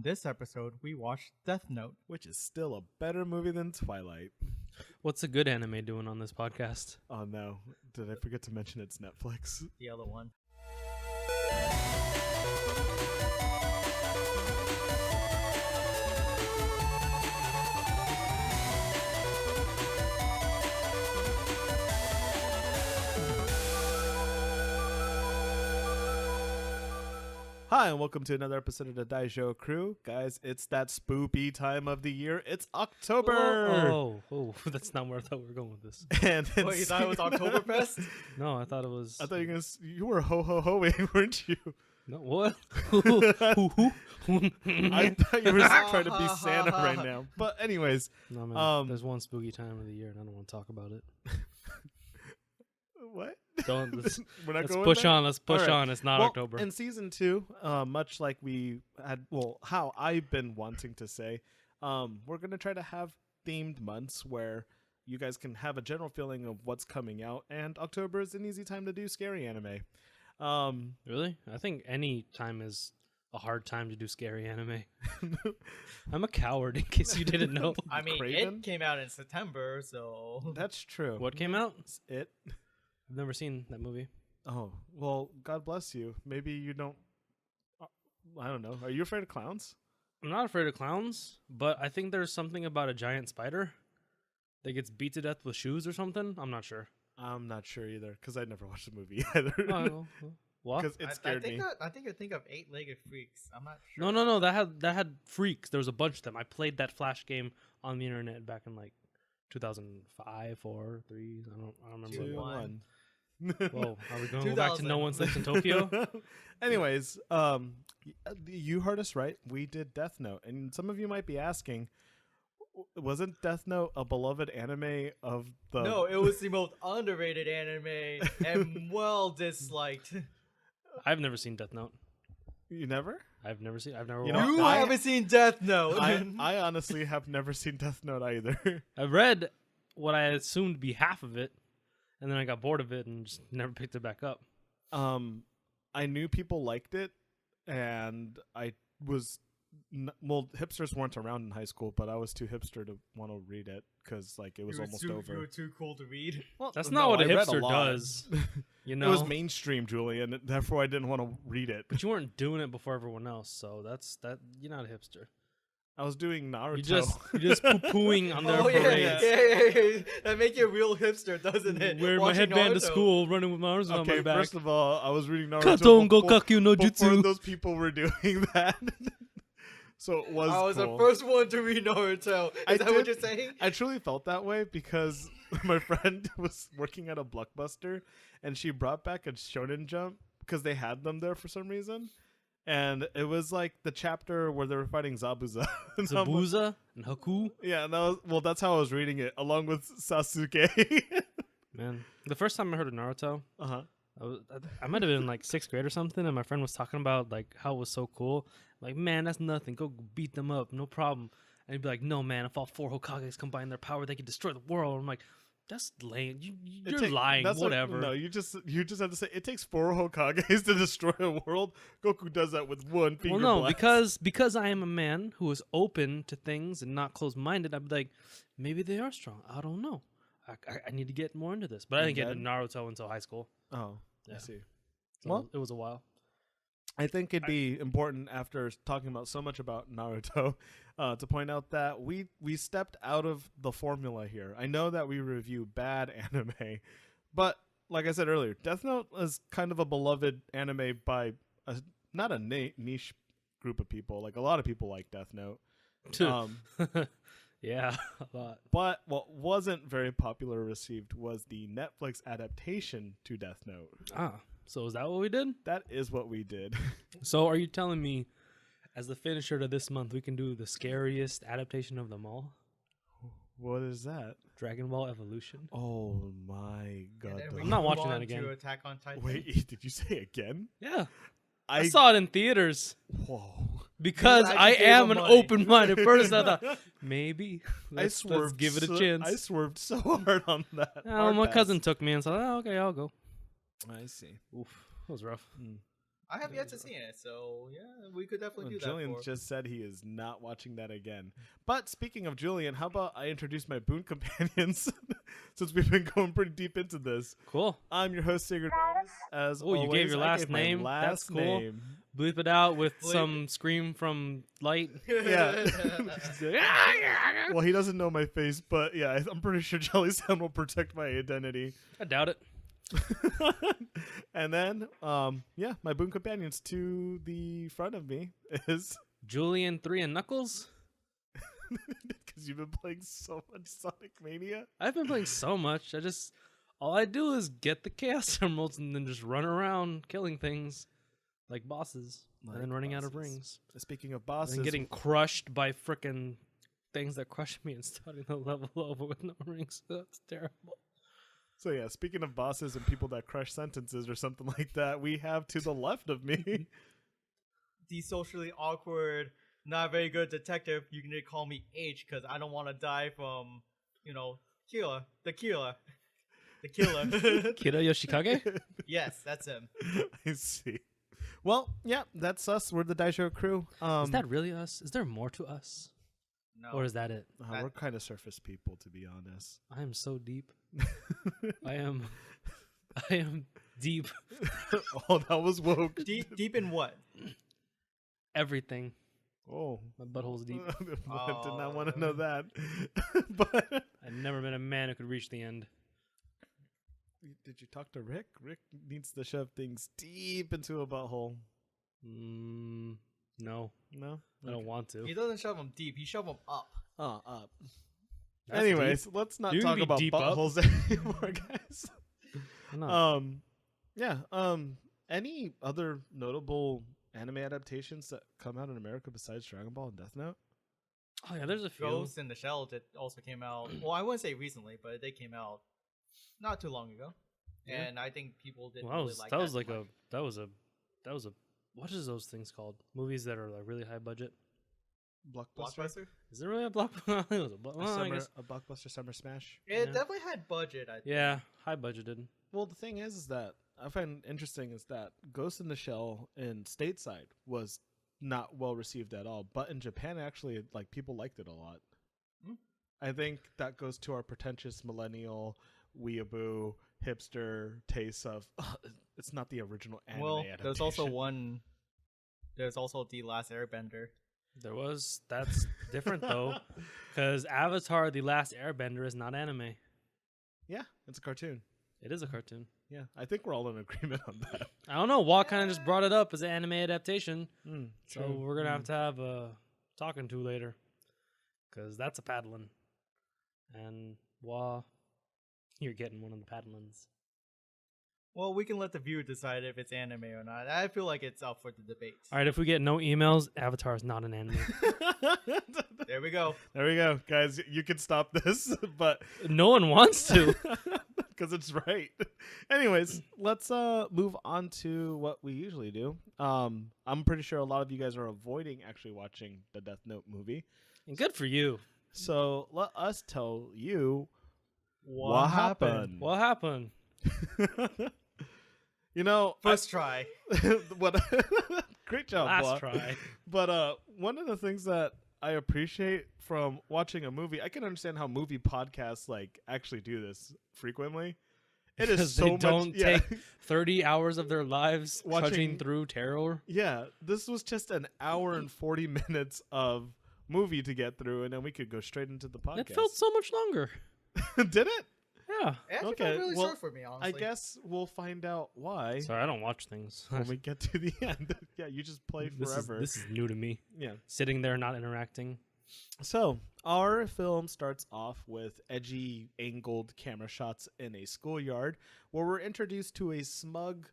this episode, we watched Death Note. Which is still a better movie than Twilight. What's a good anime doing on this podcast? Oh no, did I forget to mention it's Netflix? The other one. Hi, and welcome to another episode of the Daijou Crew. Guys, it's that spoopy time of the year. It's October! Oh, that's not where I thought we were going with this. And Wait, you thought it was Oktoberfest? No, I thought it was... I thought you were ho-ho-hoing, weren't you? No, what? I thought you were trying to be Santa right now. But anyways. No, man, there's one spooky time of the year, and I don't want to talk about it. What? Don't, let's We're not let's going push there? on. Let's push All right. on. It's not Well, October. In season 2, much like we had, how I've been wanting to say, we're going to try to have themed months where you guys can have a general feeling of what's coming out, and October is an easy time to do scary anime. Really? I think any time is a hard time to do scary anime. I'm a coward, in case you didn't know. I mean, Craven? it came out in September, so... That's true. What came out? It? I've never seen that movie. Oh, well, God bless you. Maybe you don't... I don't know. Are you afraid of clowns? I'm not afraid of clowns, but I think there's something about a giant spider that gets beat to death with shoes or something. I'm not sure. I'm not sure either, because I never watched the movie either. Oh, what? Because it scared me. I think I think of Eight-Legged Freaks. I'm not sure. No. That had freaks. There was a bunch of them. I played that Flash game on the internet back in like 2005, 4, 3. I don't remember. 2, One. 1. Whoa, are we going back to 2000. No One Sleeps in Tokyo? Anyways, you heard us right. We did Death Note, and some of you might be asking, wasn't Death Note a beloved anime of the? No, it was the most underrated anime and well disliked. I've never seen Death Note. You never? I've never You watched know, You I- haven't seen Death Note. I honestly have never seen Death Note either. I've read what I assumed to be half of it, and then I got bored of it and just never picked it back up. I knew people liked it, and I was hipsters weren't around in high school, but I was too hipster to want to read it because like it was almost You over. were too cool to read. Well, That's no, not what a I read hipster lot. does. You know, It was mainstream, Julian, and therefore I didn't want to read it. but you weren't doing it before everyone else, so that's that. You're not a hipster. I was doing Naruto. You're just poo-pooing on their Oh yeah, parades. yeah. That make you a real hipster, doesn't it? Wearing my Watching headband to Naruto. school, running with my arms on Okay, my back. first of all, I was reading Naruto Katon before Gokaku no Jutsu. those people were doing that. So it was I was cool. the first one to read Naruto. Is that what you're saying? I truly felt that way because my friend was working at a Blockbuster and she brought back a Shonen Jump because they had them there for some reason. And it was like the chapter where they were fighting Zabuza. And I'm like- Zabuza and Haku. Yeah, and that's how I was reading it, along with Sasuke. Man, the first time I heard of Naruto, Uh-huh. I might have been in like 6th grade or something, and my friend was talking about like how it was so cool. Like, man, that's nothing. Go beat them up, no problem. And he'd be like, no, man, if all 4 Hokages combine their power, they could destroy the world. I'm like, that's lame. You're lying. That's Whatever. No, you just have to say it takes 4 Hokages to destroy a world. Goku does that with one finger. Well, no, blast. because I am a man who is open to things and not closed-minded. I'd be like, maybe they are strong. I don't know. I need to get more into this. But I didn't get into Naruto until high school. Oh, Yeah. I see. So Well- it was a while. I think it'd be important after talking about so much about Naruto to point out that we stepped out of the formula here. I know that we review bad anime, but like I said earlier, Death Note is kind of a beloved anime by not a niche group of people. Like a lot of people like Death Note. Yeah, a lot. But what wasn't very popular received was the Netflix adaptation to Death Note. So is that what we did? That is what we did. So are you telling me, as the finisher to this month, we can do the scariest adaptation of them all? What is that? Dragon Ball Evolution? Oh my god. And then the- we I'm not move watching on that again. To Attack on Titan. Wait, did you say again? Yeah. I saw it in theaters. Whoa. Because Because I I gave am him an money. open-minded person. I thought, maybe. Let's give it a chance. I swerved so hard on that. Oh, my cousin took me and said, oh, okay, I'll go. I see. Oof, that was rough. I have yet to see it, so yeah, we could definitely do that. Julian just said he is not watching that again. But speaking of Julian, how about I introduce my boon companions since we've been going pretty deep into this. Cool. I'm your host, Sigurd. As Oh, you always, gave your I last gave my name? That's last cool. name. Bleep it out with Bleep. some scream from Light. Yeah. Well, he doesn't know my face, but yeah, I'm pretty sure Jelly Sound will protect my identity. I doubt it. And then, yeah, my boon companions to the front of me is Julian 3 and Knuckles. because you've been playing so much Sonic Mania. I've been playing so much. All I do is get the Chaos Emeralds and then just run around killing things like bosses and then running out of rings. Speaking of bosses, And getting crushed by frickin' things that crush me and starting the level over with no rings. That's terrible. so yeah, speaking of bosses and people that crush sentences or something like that, we have to the left of me. The socially awkward, not very good detective. You can just call me H because I don't want to die from, Killer. The killer. The killer. Kira Yoshikage? Yes, that's him. I see. Well, yeah, that's us. We're the Daisho crew. Is that really us? Is there more to us? No. Or is that it? We're kind of surface people, to be honest. I am so deep. I am deep. Oh, that was woke. Deep in what? Everything. Oh, My butthole's deep. I did not Oh. want to know that. But I've never met a man who could reach the end. did you talk to Rick? Rick needs to shove things deep into a butthole. No, No, I don't want He to. doesn't shove them deep. He shove them up. Oh, up. That's Anyways, let's not You can talk be about deep up. buttholes anymore, guys. deep. No. Yeah. Any other notable anime adaptations that come out in America besides Dragon Ball and Death Note? Oh yeah, there's a few. Ghost in the Shell that also came out. Well, I wouldn't say recently, but they came out not too long ago, Yeah. and I think people didn't Well, really like that was too like much. that was a what is those things called? Movies that are like really high budget. Blockbuster. Blockbuster. Is it really a block? I think it was a block. Well, I guess. A blockbuster summer smash. It Yeah. definitely had budget. I think. Yeah, high budgeted. Well, the thing is that I find interesting is that Ghost in the Shell in stateside was not well received at all, but in Japan, actually, like people liked it a lot. Hmm. I think that goes to our pretentious millennial, weeaboo, hipster taste of it's not the original anime Well, adaptation. there's also one. There's also The Last Airbender. That's different though, because Avatar: The Last Airbender is not anime. Yeah, it's a cartoon. It is a cartoon. Yeah, I think we're all in agreement on that. I don't know. Walt kind of just brought it up as an anime adaptation, so true. we're gonna have a talking to later, because that's a paddling, and you're getting one of the paddlings. Well, we can let the viewer decide if it's anime or not. I feel like it's up for the debate. All right, if we get no emails, Avatar is not an anime. There we go. There we go, guys. You can stop this, but No one wants to. because it's right. Anyways, let's move on to what we usually do. I'm pretty sure a lot of you guys are avoiding actually watching the Death Note movie, And good for you. so let us tell you what happened. What happened? You know, First try. what? Great job, Last Blah. try. But one of the things that I appreciate from watching a movie, I can understand how movie podcasts like actually do this frequently. It is Because so they much. don't Yeah. take 30 hours of their lives Watching- trudging through terror. Yeah, this was just an hour and 40 minutes of movie to get through, and then we could go straight into the podcast. It felt so much longer. Did it? Yeah. It actually Okay, felt really well, short for me, honestly. I guess we'll find out why Sorry, I don't watch things. when we get to the end. Yeah, you just play forever. This is new to me. Yeah. Sitting there not interacting. So, our film starts off with edgy, angled camera shots in a schoolyard where we're introduced to a smug,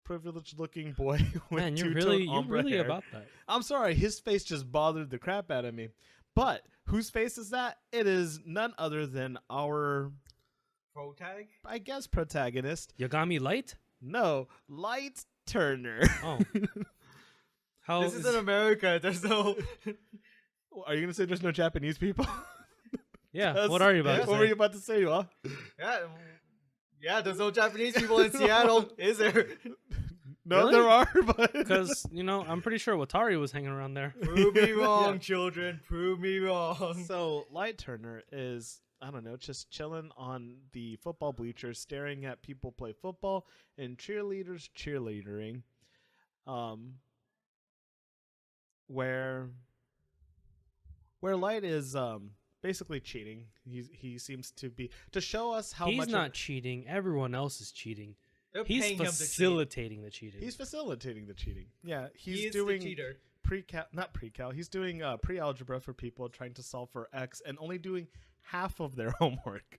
privileged-looking boy with Man, you're two-tone really ombre hair. about that. I'm sorry, his face just bothered the crap out of me. But whose face is that? It is none other than our, Pro tag? I guess, protagonist. Yagami Light? No, Light Turner. Oh. How This is in America. There's no. Are you going to say there's no Japanese people? Yeah, what are you about to What were say? you about to say, Yeah, there's no Japanese people in Seattle, is there? No, Really? there are, but Because I'm pretty sure Watari was hanging around there. Prove me wrong, Yeah. children. Prove me wrong. So Light Turner is, I don't know, just chilling on the football bleachers, staring at people play football and cheerleaders cheerleadering. Where Light is basically cheating. He seems to be to show us how He's much not cheating. Everyone else is cheating. They're He's paying him to cheat. facilitating the cheating. he's facilitating the cheating. Yeah, he's He is doing the cheater. not pre-cal. He's doing pre-algebra for people trying to solve for X and only doing half of their homework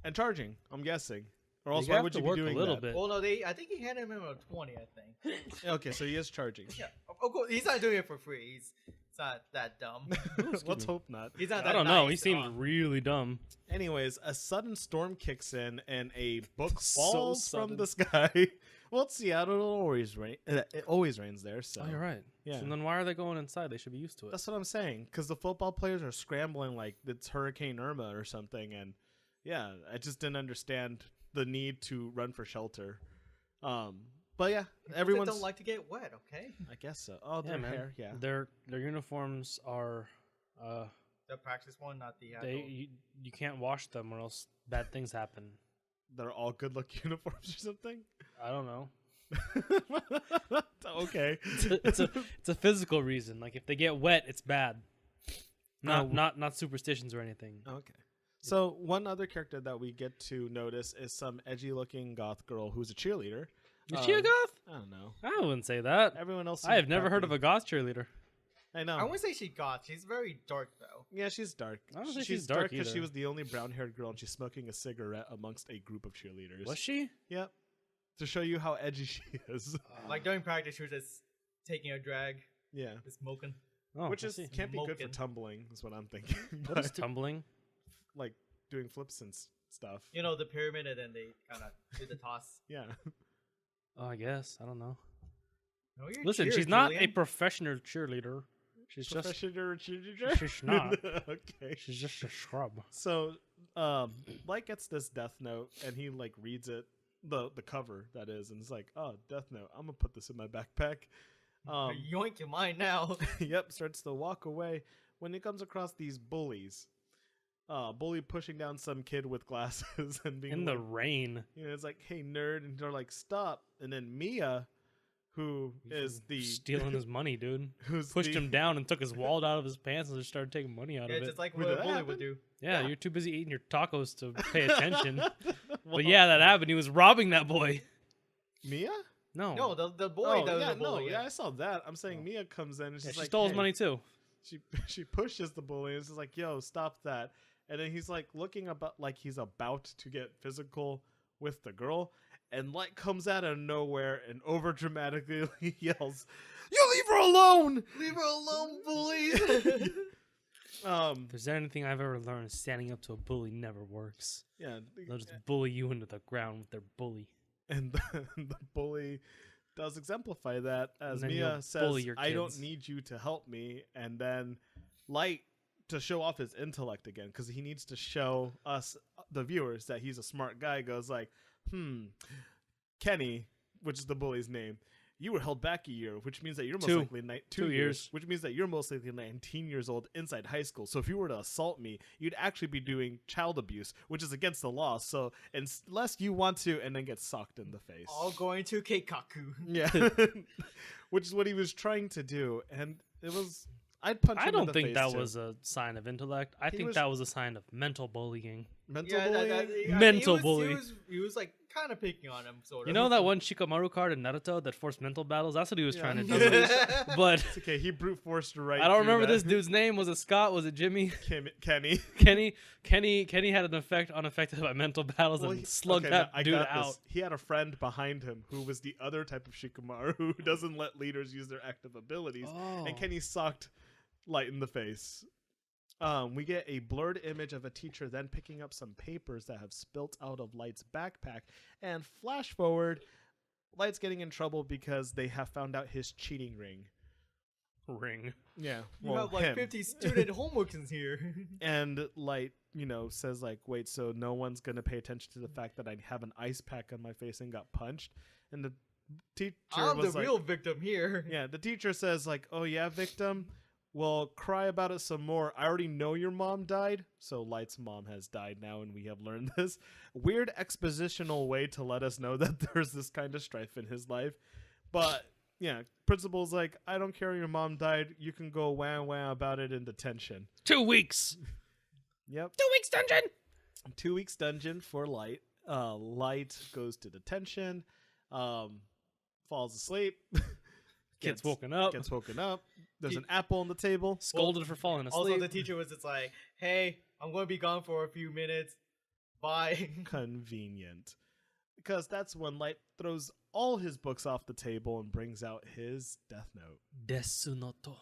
and charging. I'm guessing, or else You why have would to you be work doing a little that? bit. Well, no, I think he had him in a 20. I think. Okay, so he is charging. Yeah, of course, he's not doing it for free. It's not that dumb. Let's hope not. He's not. I That don't know. nice. He seemed really dumb. Anyways, a sudden storm kicks in and a book So falls from sudden. the sky. Well, it's Seattle. It always rain. It always rains there. So Oh, you're right. Yeah. So then why are they going inside? They should be used to it. that's what I'm saying. Because the football players are scrambling like it's Hurricane Irma or something. And yeah, I just didn't understand the need to run for shelter. But yeah, They everyone's. don't like to get wet. Okay. I guess so. Oh, Yeah, their man. hair. Yeah. Their uniforms are The practice one, not the actual. you can't wash them or else bad things happen. They're all good look uniforms or something. I don't know. Okay. It's a physical reason. Like if they get wet, it's bad. Not superstitions or anything. Okay. So one other character that we get to notice is some edgy-looking goth girl who's a cheerleader. Is she a goth? I don't know. I wouldn't say that. Everyone else. I have never heard of a goth cheerleader. I know. I wouldn't say she got. She's very dark though. Yeah, she's dark. I don't think she's she's dark because she either. was the only brown-haired girl, and she's smoking a cigarette amongst a group of cheerleaders. Was she? Yep. To show you how edgy she is. Like during practice, she was just taking a drag, Yeah. just smoking. Oh, Which I is see. can't be good for Smoking. tumbling, is what I'm thinking. What is But, tumbling? like doing flips and stuff. You know the pyramid, and then they kind of do the toss. Yeah. Oh, I guess. I don't know. No, you're Listen, cheers, she's not a Julian. professional cheerleader. She's just Professional cheerleader. She's not. Okay. she's just a scrub. So, Light gets this death note, and he like reads it, the cover that is, and it's like, oh, death note. I'm gonna put this in my backpack. Yoink your mind now. Yep, starts to walk away when he comes across these bullies. Bully pushing down some kid with glasses and being In the like, rain. you know, it's like, hey nerd, and they're like, stop. And then Mia, who is the Stealing his money, dude. who's Pushed the- him down and took his wallet out of his pants and just started taking money out Yeah, of it's it. just like Wait, what a did that bully happen? would do. Yeah, Yeah. you're too busy eating your tacos to pay attention. Well, But yeah, that happened. He was robbing that boy. Mia. No. No, the bully Oh, does yeah, the bully. yeah, I saw that. I'm saying Oh. Mia comes in and she's Yeah, she like, stole his "Hey." money too. She pushes the bully and is like, "Yo, stop that!" And then he's like looking about like he's about to get physical with the girl, and Light comes out of nowhere and over dramatically yells, "You leave her alone! Leave her alone, bully. If there's anything I've ever learned, standing up to a bully never works. Yeah, They'll just bully you into the ground with their bully. and the bully does exemplify that as then Mia he'll says, bully your "I don't kids. need you to help me," and then Light to show off his intellect again because he needs to show us the viewers that he's a smart guy. Goes like, Kenny, which is the bully's name. You were held back a year, which means that you're most Two. likely 2 2 years, years. which means that you're most likely 19 years old inside high school. So if you were to assault me, you'd actually be doing child abuse, which is against the law. So unless you want to, and then get socked in the face. All going to Keikaku. Yeah, which is what he was trying to do, and it was. I'd punch him I in don't the think face, that too. was a sign of intellect. I He think was- that was a sign of mental bullying. mental Yeah, bullying. I mean, Mental he was, bully. He was like kind of picking on him, sort of. You know that one Shikamaru card in Naruto that forced mental battles? That's what he was trying to do. Yeah. But It's okay, he brute forced right. I don't through remember that. this dude's name. Was it Scott? Was it Jimmy? Kenny. Kenny had an effect unaffected by mental battles Well, and he- slugged okay, that I dude got out. this. He had a friend behind him who was the other type of Shikamaru who doesn't let leaders use their active abilities, Oh. and Kenny socked Light in the face. We get a blurred image of a teacher then picking up some papers that have spilt out of Light's backpack, and flash forward, Light's getting in trouble because they have found out his cheating ring. Ring. Yeah, You have like him. 50 student homeworks in here. And Light, says like, wait, so no one's gonna pay attention to the fact that I have an ice pack on my face and got punched? And the teacher I'm the was like, real victim here. yeah, the teacher says like, "Oh yeah, victim. Well, cry about it some more. I already know your mom died, so Light's mom has died now, and we have learned this." Weird expositional way to let us know that there's this kind of strife in his life. But yeah, principal's like, "I don't care your mom died. You can go wah about it in detention." 2 weeks. Yep. 2 weeks dungeon. 2 weeks dungeon for Light. Light goes to detention, falls asleep, Gets woken up. Gets woken up. There's an apple on the table. Scolded for falling asleep. Also, the teacher was just like, "Hey, I'm going to be gone for a few minutes. Bye." Convenient. Because that's when Light throws all his books off the table and brings out his Death Note. Desu Noto.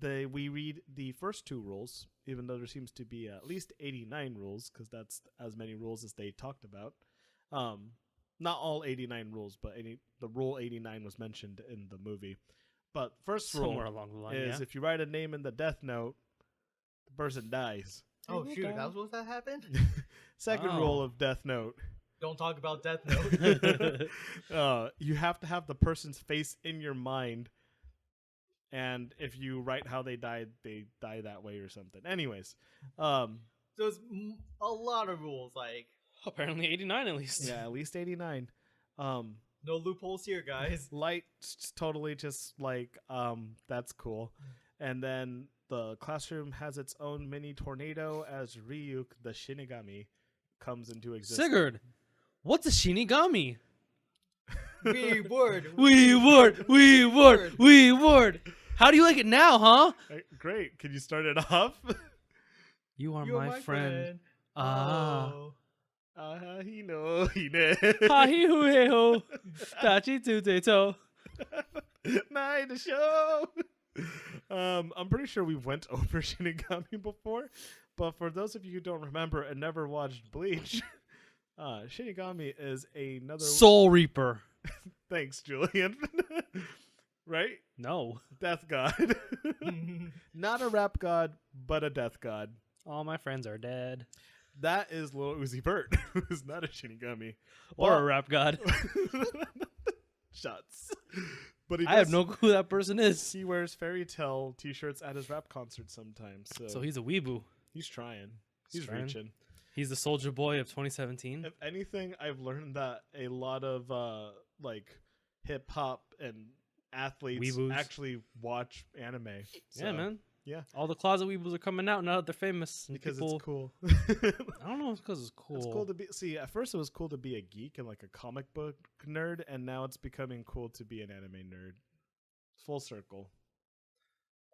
We read the first 2 rules, even though there seems to be at least 89 rules, because that's as many rules as they talked about. Not all 89 rules, but the rule 89 was mentioned in the movie. But first Somewhere rule along the line, is yeah. if you write a name in the Death Note, the person dies. Oh, shoot. That was what that happened? Second rule of Death Note. Don't talk about Death Note. You have to have the person's face in your mind. And if you write how they die that way or something. Anyways. There's a lot of rules, like... Apparently 89 at least. Yeah, at least 89. No loopholes here, guys. Light totally just like, that's cool. And then the classroom has its own mini tornado as Ryuk, the Shinigami, comes into existence. Sigurd, what's a Shinigami? We word. How do you like it now, huh? Great. Can you start it off? You are You're my friend. Oh. Hino. Ha-hi-hu-he-ho. Tachi-tu-te-to. Night the show. I'm pretty sure we went over Shinigami before, but for those of you who don't remember and never watched Bleach, Shinigami is another Soul Reaper. Thanks, Julian. Right? No. Death god. Not a rap god, but a death god. All my friends are dead. That is Lil Uzi Vert, who is not a Shinigami. Or a rap god. Shots. But I have no clue who that person is. He wears fairy tale t-shirts at his rap concerts sometimes. So he's a weeboo. He's trying. He's reaching. He's the soldier boy of 2017. If anything, I've learned that a lot of like hip hop and athletes Weeboos. Actually watch anime. So, yeah, man. Yeah. All the closet weebles are coming out now that they're famous. Because people, it's cool. I don't know if it's because it's cool. It's cool to be. See, at first it was cool to be a geek and like a comic book nerd, and now it's becoming cool to be an anime nerd. Full circle.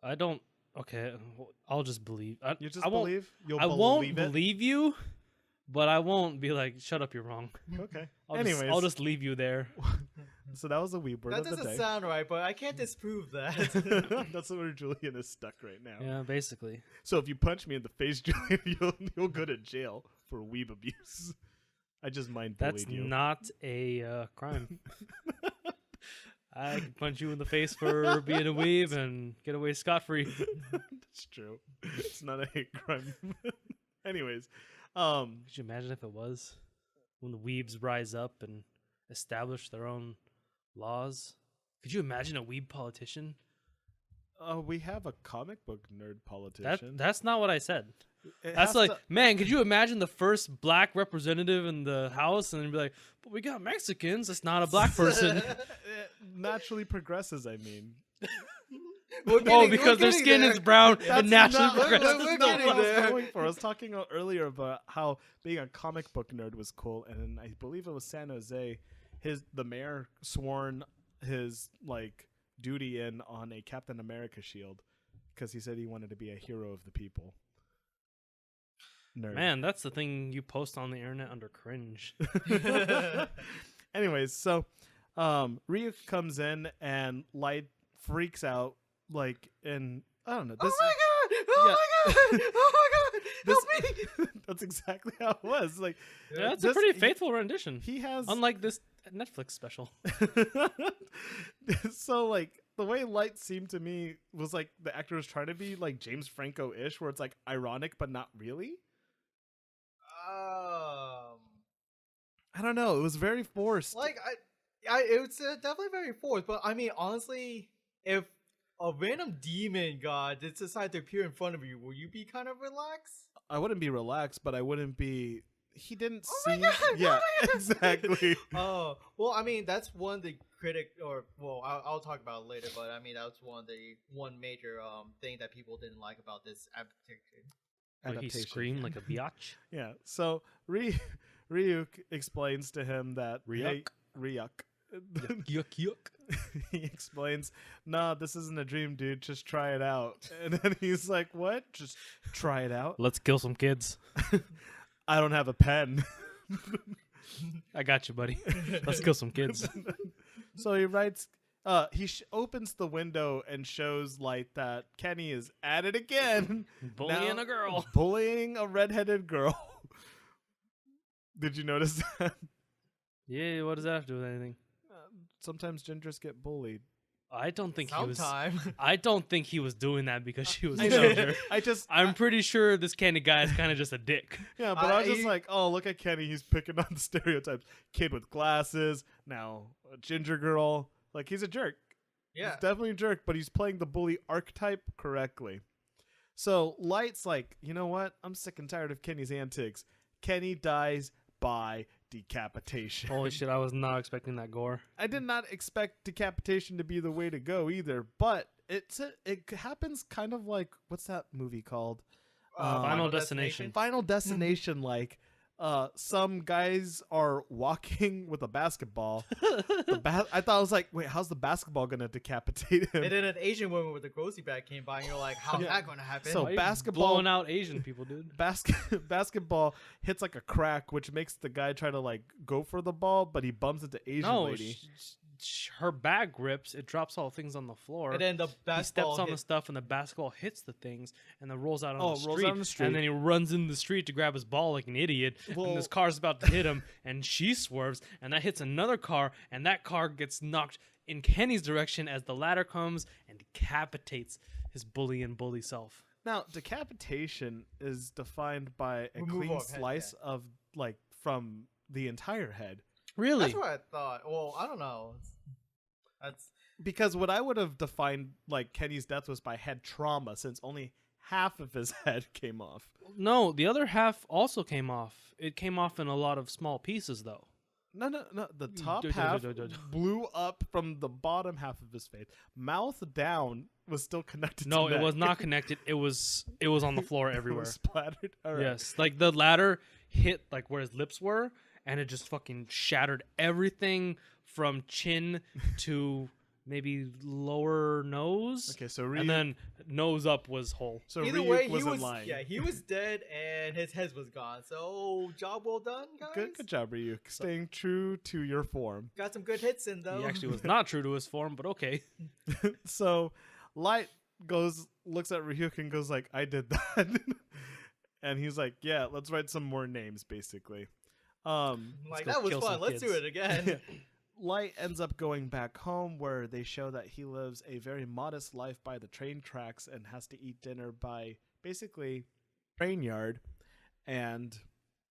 I don't. Okay, I'll just believe. You just I won't, believe? You'll I believe won't it? believe you, but I won't be like, shut up, you're wrong. Okay. Anyways, I'll just leave you there. So that was a weeb word That of the doesn't day. sound right, but I can't disprove that. That's where Julian is stuck right now. Yeah, basically. So if you punch me in the face, Julian, you'll go to jail for weeb abuse. I just mind bullied That's you. not a crime. I can punch you in the face for being a weeb and get away scot-free. That's true. It's not a hate crime. Anyways, could you imagine if it was? When the weebs rise up and establish their own laws? Could you imagine a weeb politician? we have a comic book nerd politician. That's not what I said. It That's has like, to- man, could you imagine the first black representative in the House and then be like, but we got Mexicans, it's not a black person. it naturally progresses, I mean. Because their skin is brown and naturally not- progresses. we're That's not getting what I was there. going for. I was talking earlier about how being a comic book nerd was cool, and I believe it was San Jose. The mayor sworn his like duty in on a Captain America shield because he said he wanted to be a hero of the people. Nerd. Man, that's the thing you post on the internet under cringe. Anyways, so Ryuk comes in and Light freaks out, like, and I don't know. This, Oh my god! Oh my god! Help me! That's exactly how it was. Like, Yeah, that's this- a pretty faithful rendition. He has Unlike this Netflix special. So like the way Light seemed to me was like the actor was trying to be like James Franco-ish, where it's like ironic but not really. I don't know. It was very forced. Like It's definitely very forced. But I mean, honestly, if a random demon god just decided to appear in front of you, will you be kind of relaxed? I wouldn't be relaxed, but I wouldn't be. He didn't Oh my seem. God, Yeah, oh my God. exactly. Oh, well, I mean, that's one of the I'll talk about it later, but I mean, that's one major thing that people didn't like about this adaptation. Where he Adaptation. screamed like a biatch. Yeah. So Ryuk explains to him that Ryuk. Ryuk. Yuck, yuck. He explains, "Nah, this isn't a dream, dude. Just try it out." And then he's like, "What? Just try it out?" Let's kill some kids. I don't have a pen. I got you, buddy. Let's kill some kids. So he writes. He opens the window and shows Light that Kenny is at it again. Bullying Now- a girl. Bullying a redheaded girl. Did you notice that? Yeah, what does that have to do with anything? Sometimes gingers get bullied. I don't think he was. Sometime. I don't think he was doing that because she was a I know. ginger. I just, I'm pretty sure this Kenny guy is kind of just a dick. yeah, but I was just he- like, oh, look at Kenny. He's picking on the stereotypes. Kid with glasses, now a ginger girl. Like, he's a jerk. Yeah. He's definitely a jerk, but he's playing the bully archetype correctly. So Light's like, you know what? I'm sick and tired of Kenny's antics. Kenny dies by decapitation. Holy shit, I was not expecting that gore. I did not expect decapitation to be the way to go either, but it happens kind of like, what's that movie called? Final Destination. Final Destination. Like, some guys are walking with a basketball. I thought, I was like, wait, how's the basketball gonna decapitate him? And then an Asian woman with a grocery bag came by, and you're like, how's Yeah. that going to happen? So Why you basketball- blowing out Asian people, dude. Basketball hits like a crack, which makes the guy try to like go for the ball, but he bumps into Asian No, lady. her bag rips. It drops all things on the floor. and then the he basketball steps on the hit- stuff, and the basketball hits the things, and then rolls out on, Oh, the, it street, rolls out on the street. And then he runs in the street to grab his ball like an idiot. Well- and this car's about to hit him, and she swerves, and that hits another car, and that car gets knocked in Kenny's direction as the ladder comes and decapitates his bully self. Now, decapitation is defined by a Removal clean of head, slice of like from the entire head. Really? That's what I thought. Well, I don't know. That's Because what I would have defined like Kenny's death was by head trauma, since only half of his head came off. No, the other half also came off. It came off in a lot of small pieces, though. No. The top do- half do- do- do. blew up from the bottom half of his face. Mouth down was still connected. No, to it neck. was not connected. It was on the floor It everywhere. was splattered. All right. Yes, like the ladder hit like where his lips were, and it just fucking shattered everything from chin to maybe lower nose. Okay, so Ryu, And then nose up was whole. so either Ryuk way, he wasn't was lying. he was dead and his head was gone. So job well done, guys. Good job, Ryuk. Staying true to your form. Got some good hits in though. He actually was not true to his form, but okay. So Light looks at Ryuk and goes like, I did that. And he's like, yeah, let's write some more names, basically. Like go that was kill fun. some Let's do kids. it again. Light ends up going back home, where they show that he lives a very modest life by the train tracks and has to eat dinner by basically train yard. And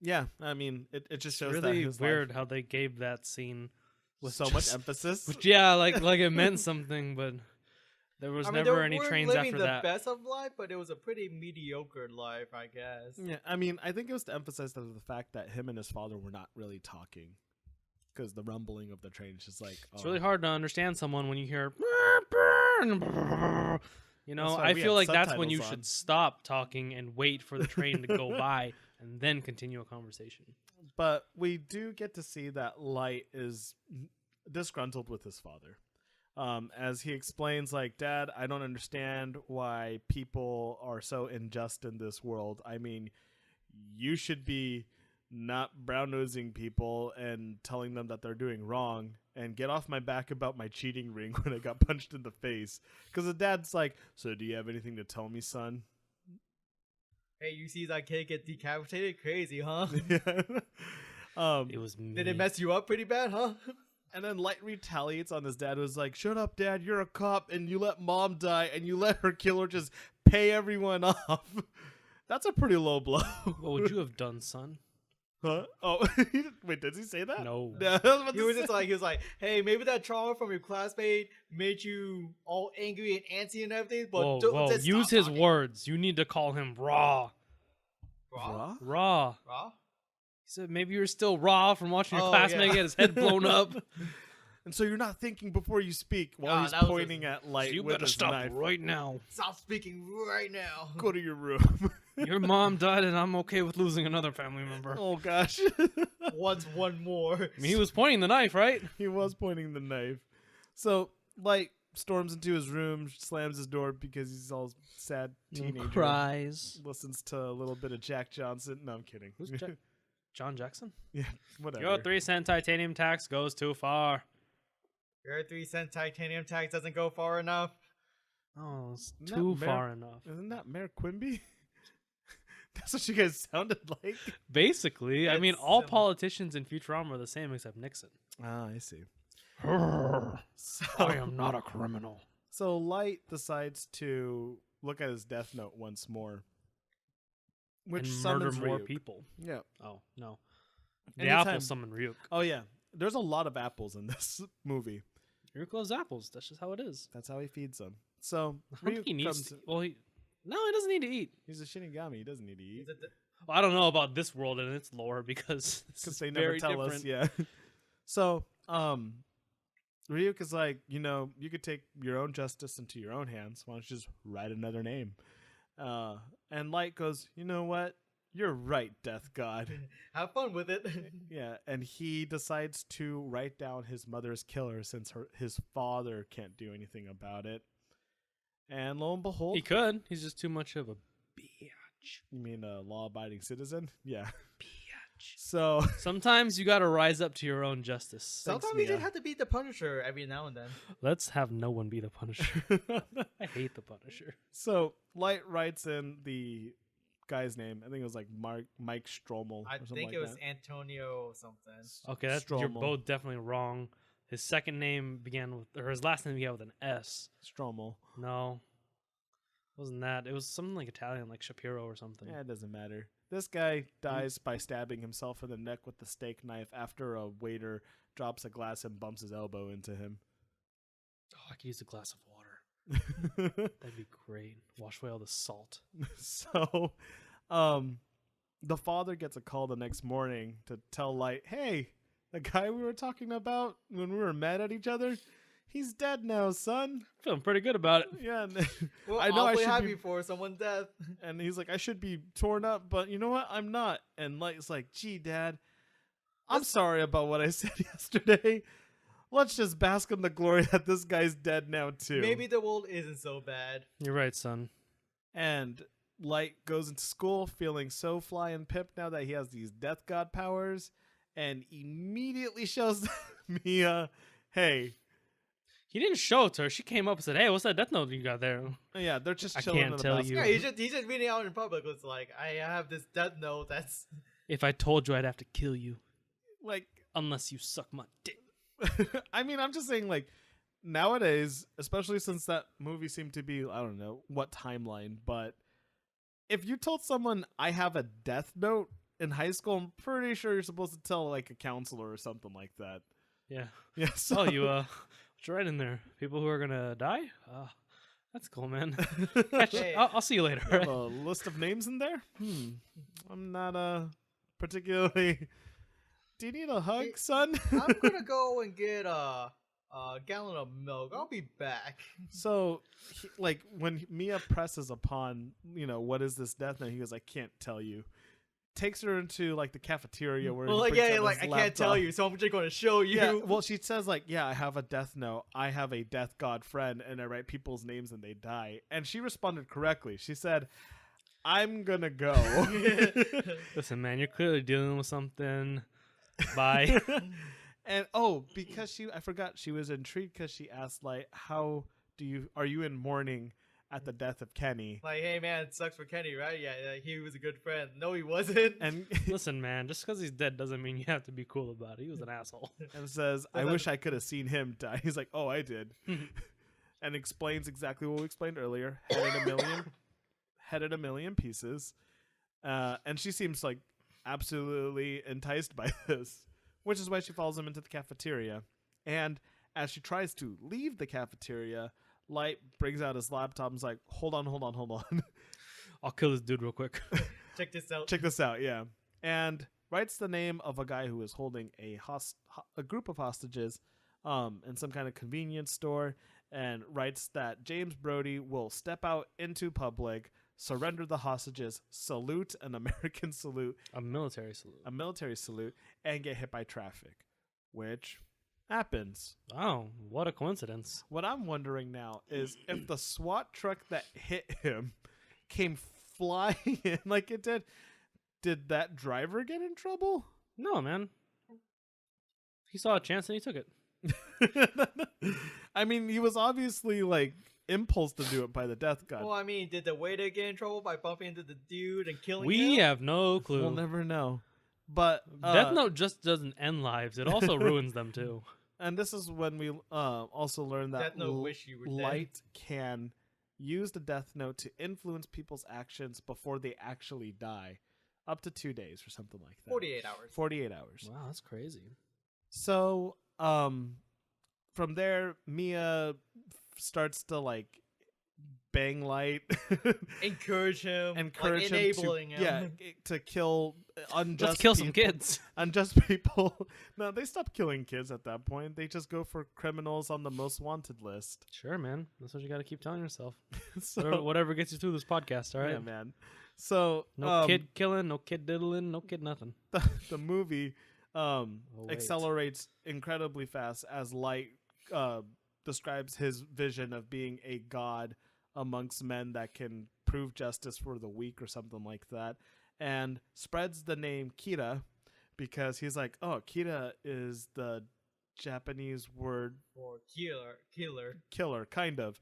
yeah, I mean, it just shows that Really his weird life how they gave that scene with so just- much emphasis. Which, yeah, like it meant something, but there was I mean, never they any weren't trains living after the that. best of life, but it was a pretty mediocre life, I guess. Yeah, I mean, I think it was to emphasize the fact that him and his father were not really talking, because the rumbling of the train is just like, It's really hard to understand someone when you hear, you know. That's why I we feel had like that's when you subtitles on. should stop talking and wait for the train to go by and then continue a conversation. But we do get to see that Light is disgruntled with his father. As he explains, like, Dad, I don't understand why people are so unjust in this world. I mean, you should be not brown-nosing people and telling them that they're doing wrong, and get off my back about my cheating ring when I got punched in the face. Because the dad's like, so do you have anything to tell me, son? Hey, you see that kid get decapitated? Crazy, huh? It was me. Did it mess you up pretty bad, huh? And then Light retaliates on his dad, who's like, shut up, Dad, you're a cop, and you let Mom die, and you let her killer just pay everyone off. That's a pretty low blow. What would you have done, son? Huh? Oh, wait, does he say that? No. Yeah, I was about He to was say- just like, he was like, hey, maybe that trauma from your classmate made you all angry and antsy and everything, but Whoa. just Use stop his talking. words. You need to call him raw. Raw? Raw. Raw? He said maybe you're still raw from watching your Oh, classmate yeah. get his head blown up. And so you're not thinking before you speak while Ah, he's that was pointing just- at Light You with better his stop knife. right now. Stop speaking right now. Go to your room. Your mom died, and I'm okay with losing another family member. Oh gosh. What's one more? I mean, he was pointing the knife, right? He was pointing the knife. So Light storms into his room, slams his door because he's all sad teenager. Cries. Listens to a little bit of Jack Johnson. No, I'm kidding. Who's Jack? John Jackson? Yeah, whatever. Your 3-cent titanium tax goes too far. Your 3-cent titanium tax doesn't go far enough. Oh, it's Isn't that too Mayor- far enough. Isn't that Mayor Quimby? That's what you guys sounded like. Basically, I mean, It's all similar. politicians in Futurama are the same except Nixon. Ah, I see. I So, am not a criminal. so Light decides to look at his death note once more, which And murder summons more Ryuk. people. Yeah. Oh, no. The Anytime- apple summoned Ryuk. Oh yeah. There's a lot of apples in this movie. Ryuk loves apples. That's just how it is. That's how he feeds them. So I don't think Ryuk he needs comes. to. Well, no, he doesn't need to eat. He's a Shinigami. He doesn't need to eat Is it the- Well, I don't know about this world and its lore because this because is they never very tell different. us. Yeah. So Ryuk is like, you could take your own justice into your own hands. Why don't you just write another name? And Light goes, you know what? You're right, Death God. Have fun with it. Yeah, and he decides to write down his mother's killer since his father can't do anything about it. And lo and behold, He could. He's just too much of a bitch. you mean a law-abiding citizen? Yeah. Bitch. So Sometimes you gotta rise up to your own justice. Sometimes we just have to beat the Punisher every now and then. Let's have no one be the Punisher. I hate the Punisher. so Light writes in the guy's name. I think it was like Mike Strommel. I or something think like it was that. Antonio something. Okay, you're Strommel. both definitely wrong. His second name began with, or his last name began with an S. Strommel. No, wasn't that? It was something like Italian, like Shapiro or something. Yeah, it doesn't matter. This guy dies by stabbing himself in the neck with the steak knife after a waiter drops a glass and bumps his elbow into him. Oh, I could use a glass of water. That'd be great. Wash away all the salt. So, the father gets a call the next morning to tell Light, hey, the guy we were talking about when we were mad at each other, he's dead now, son. Feeling pretty good about it. Yeah, and, Well, I know I awfully should happy be, for someone's death. and he's like, I should be torn up, but you know what? I'm not. And Light's like, gee, Dad, I'm sorry about what I said yesterday. Let's just bask in the glory that this guy's dead now too. Maybe the world isn't so bad. You're right, son. And Light goes into school feeling so fly and pip now that he has these death god powers, and immediately shows Mia, hey, He didn't show it to her. She came up and said, "Hey, what's that death note you got there?" yeah, they're just I chilling can't in the tell basketball. you. Yeah, he's just reading out in public. It's like, I have this death note that's If I told you, I'd have to kill you. Like, Unless you suck my dick. I mean, I'm just saying, like, nowadays, especially since that movie seemed to be, I don't know what timeline, but if you told someone I have a death note in high school, I'm pretty sure you're supposed to tell like a counselor or something like that. Yeah. Yeah. So, Oh, you what's right in there? People who are gonna die? That's cool, man. Hey. I'll see you later. have a list of names in there. I'm not particularly. Do you need a hug, Hey, son? I'm gonna go and get a gallon of milk. I'll be back. So, like, when Mia presses upon, what is this death note? He goes, I can't tell you. Takes her into, like, the cafeteria where Well, he like, brings yeah, out like his I can't tell laptop. you, so I'm just gonna show you. Yeah, well, she says, like, yeah, I have a death note. I have a death god friend, and I write people's names and they die. And she responded correctly. She said, I'm gonna go. Listen, man, you're clearly dealing with something. Bye. And because I forgot she was intrigued because she asked, like, are you in mourning at the death of Kenny? Like, hey man, it sucks for Kenny, right? Yeah, he was a good friend. No, he wasn't. And Listen, man, just because he's dead doesn't mean you have to be cool about it. He was an asshole. and says, I wish I could have seen him die. He's like, oh, I did. And explains exactly what we explained earlier. Head in a million pieces. And she seems like absolutely enticed by this, which is why she follows him into the cafeteria. And as she tries to leave the cafeteria, Light brings out his laptop and is like, hold on. I'll kill this dude real quick. Check this out. Check this out, yeah. And writes the name of a guy who is holding a group of hostages in some kind of convenience store, and writes that James Brody will step out into public, surrender the hostages, salute an American salute, A military salute. and get hit by traffic, which happens. Wow, what a coincidence. What I'm wondering now is if the SWAT truck that hit him came flying in like it did that driver get in trouble? No, man. He saw a chance and he took it. I mean, he was obviously like impulse to do it by the death gun. Well, I mean, did the waiter get in trouble by bumping into the dude and killing him? We have no clue. We'll never know. But Death Note just doesn't end lives. It also ruins them too. and this is when we also learn that Death Note wish you were dead. Light can use the Death Note to influence people's actions before they actually die, up to 2 days or something like that. 48 hours. 48 hours. Wow, that's crazy. So, from there, Mia starts to like bang Light, Encourage him. encourage him enabling to, him. yeah, to kill unjust Let's kill some people. kids. Unjust people. No, they stop killing kids at that point. They just go for criminals on the most wanted list. Sure, man. That's what you got to keep telling yourself. So, Whatever gets you through this podcast, all right? yeah, man. So, No kid killing, no kid diddling, no kid nothing. the movie wait. accelerates incredibly fast as Light describes his vision of being a god amongst men that can prove justice for the weak or something like that, and spreads the name Kira because he's like, oh, Kira is the Japanese word Or killer. killer, kind of,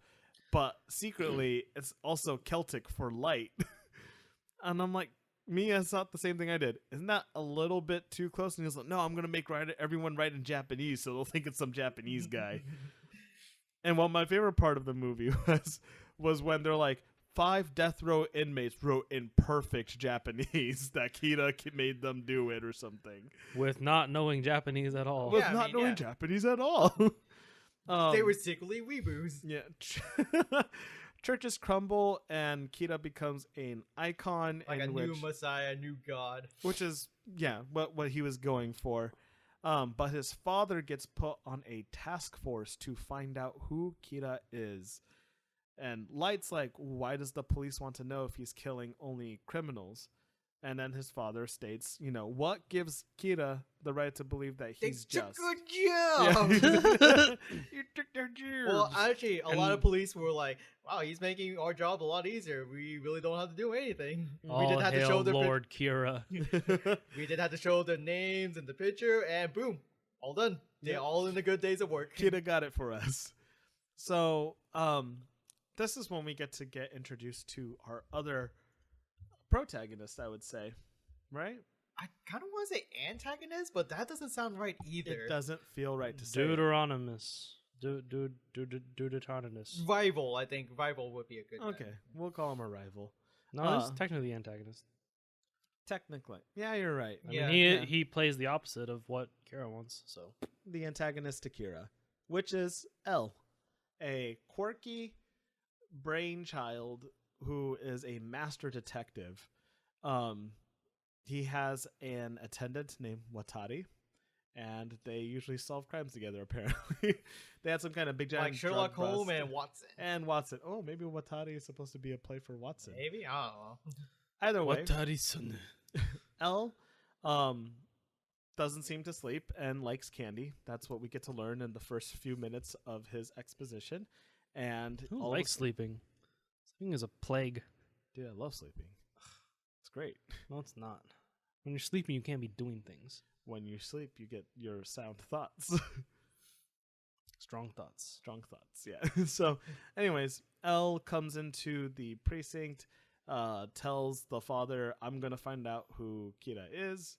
but secretly it's also Celtic for light. And I'm like, Mia thought the same thing I did. Isn't that a little bit too close? And he's like, no, I'm going to make everyone write in Japanese so they'll think it's some Japanese guy. And what my favorite part of the movie was when they're like, 5 death row inmates wrote in perfect Japanese that Kira made them do it or something. With not knowing Japanese at all. With Yeah, I not mean, knowing yeah. Japanese at all. They were secretly weeboos. Yeah. Churches crumble and Kira becomes an icon, Like a in new which, messiah, a new god. which is what he was going for. But his father gets put on a task force to find out who Kira is. And Light's like, why does the police want to know if he's killing only criminals? And then his father states, what gives Kira the right to believe that he's They just? took a job. You took their jobs. Well, actually, a lot of police were like, "Wow, he's making our job a lot easier. We really don't have to do anything. All we just had to hail show Lord Kira. we did have to show the names and the picture, and boom, all done. They're Yep. all in the good days of work. Kira got it for us. So, this is when we get introduced to our other protagonist, I would say, right? I kind of want to say antagonist, but that doesn't sound right either. It doesn't feel right to say. Deuteronomus. Deuteronomus. Rival, I think rival would be a good. Okay, we'll call him a rival. No, he's technically the antagonist. Technically, yeah, you're right. I Yeah, mean, he plays the opposite of what Kira wants. So The antagonist to Kira, which is L, a quirky brainchild who is a master detective. He has an attendant named Watari, and they usually solve crimes together. Apparently, they had some kind of big giant like Sherlock drug Holmes bust. and Watson. And Watson. Oh, maybe Watari is supposed to be a play for Watson. Maybe I don't know. Either way, Watari-san. L doesn't seem to sleep and likes candy. That's what we get to learn in the first few minutes of his exposition. And Who all of a likes sleeping? Sleeping is a plague. Dude, I love sleeping. It's great. No, it's not. When you're sleeping, you can't be doing things. When you sleep, you get your sound thoughts. Strong thoughts. Strong thoughts, yeah. So, anyways, Elle comes into the precinct, tells the father, I'm going to find out who Kira is.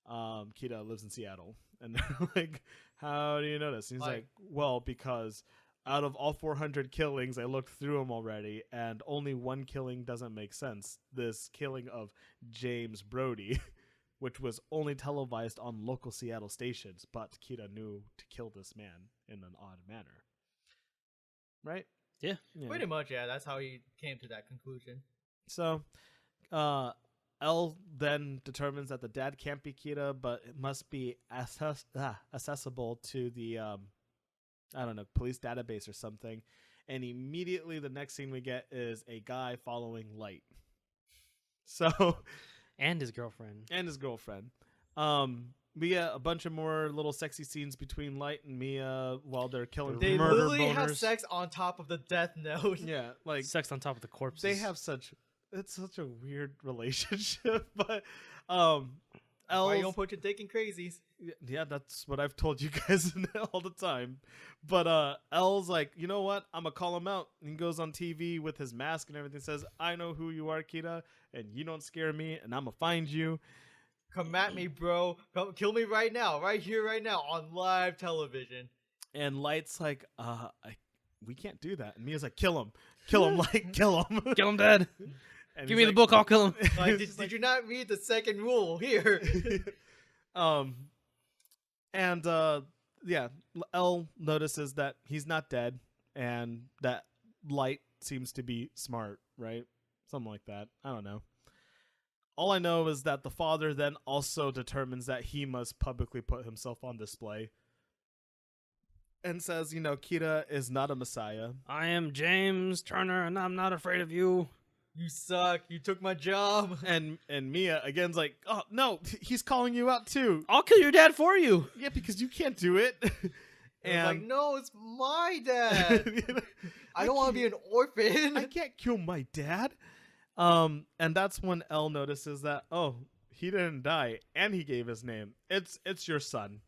Kira lives in Seattle. And they're like, how do you know this? And he's like, well, because out of all 400 killings, I looked through them already, and only one killing doesn't make sense. This killing of James Brody, which was only televised on local Seattle stations, but Kira knew to kill this man in an odd manner. Right? Yeah. Pretty much, yeah. That's how he came to that conclusion. So, L then determines that the dad can't be Kira, but it must be accessible to the, police database or something. And immediately the next scene we get is a guy following Light. So... And his girlfriend. We get a bunch of more little sexy scenes between Light and Mia while they're killing They murder literally have boners. sex on top of the death note. Yeah, like Sex on top of the corpses. they have it's such a weird relationship. But Why you don't put your dick in crazies? yeah, that's what I've told you guys all the time. But L's like, you know what? I'm gonna call him out. And he goes on TV with his mask and everything. Says, I know who you are, Kira, and you don't scare me, and I'm gonna find you. Come at me, bro. Come kill me right now, right here, right now, on live television. And Light's like, we can't do that. And Mia's like, kill him, Light, kill him, Kill him dead. And Give he's me the book, I'll kill him. Like, did you not read the second rule here? Yeah, L notices that he's not dead, and that Light seems to be smart, right? Something like that. I don't know. All I know is that the father then also determines that he must publicly put himself on display and says, Kira is not a messiah. I am James Turner, and I'm not afraid of you. You suck. You took my job. And Mia again's like, oh no, he's calling you out too. I'll kill your dad for you. Yeah, because you can't do it. And like, no, it's my dad. I don't want to be an orphan. I can't kill my dad. And that's when L notices that, oh, he didn't die, and he gave his name. It's your son.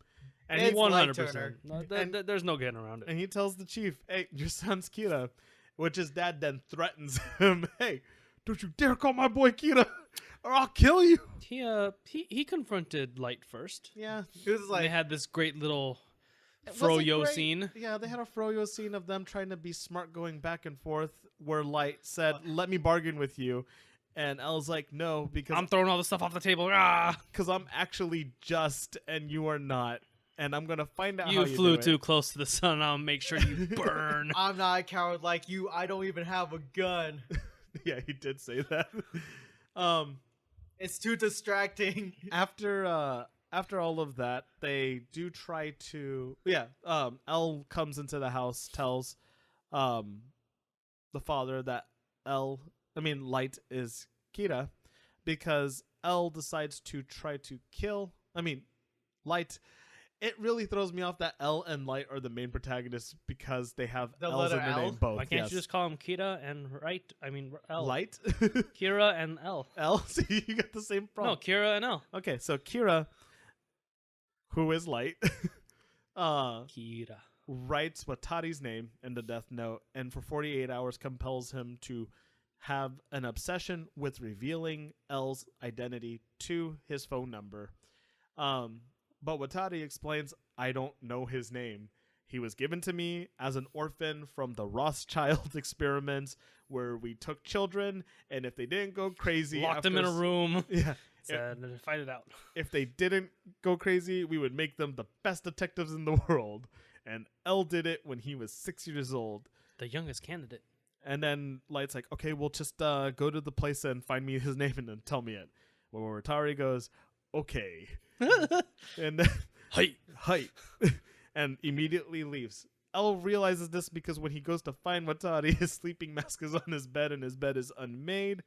And It's he 100%. There's no getting around it. And he tells the chief, hey, your son's Kira, which his dad then threatens him. Hey, don't you dare call my boy Kira, or I'll kill you. He confronted Light first. Yeah. It was They like, had this great little It wasn't froyo great. scene. Yeah, they had a froyo scene of them trying to be smart going back and forth where Light said, let me bargain with you. And L's like, no, because I'm throwing all the stuff off the table. Ah! I'm actually just and you are not. And I'm going to find out how You you flew do too it. close to the sun. I'll make sure you burn. I'm not a coward like you. I don't even have a gun. Yeah, he did say that. It's too distracting. After all of that, they do try to... Yeah, L comes into the house, tells the father that Light is Kira, because L decides to try to kill... Light... It really throws me off that L and Light are the main protagonists because they have The L's in letter their L? name both. Why can't yes. you just call him Kira and L? Light? Kira and L. L? See, you got the same problem. No, Kira and L. Okay, so Kira, who is Light, Kira. writes Watari's name in the death note and for 48 hours compels him to have an obsession with revealing L's identity to his phone number. But Watari explains, I don't know his name. He was given to me as an orphan from the Rothschild experiments where we took children, and if they didn't go crazy... Locked them in a room. Yeah. Said, fight it out. If they didn't go crazy, we would make them the best detectives in the world. And L did it when he was 6 years old. The youngest candidate. And then Light's like, okay, we'll just go to the place and find me his name and then tell me it. Where Watari goes, okay. And then, hi. And immediately leaves. L realizes this because when he goes to find Watari, his sleeping mask is on his bed and his bed is unmade.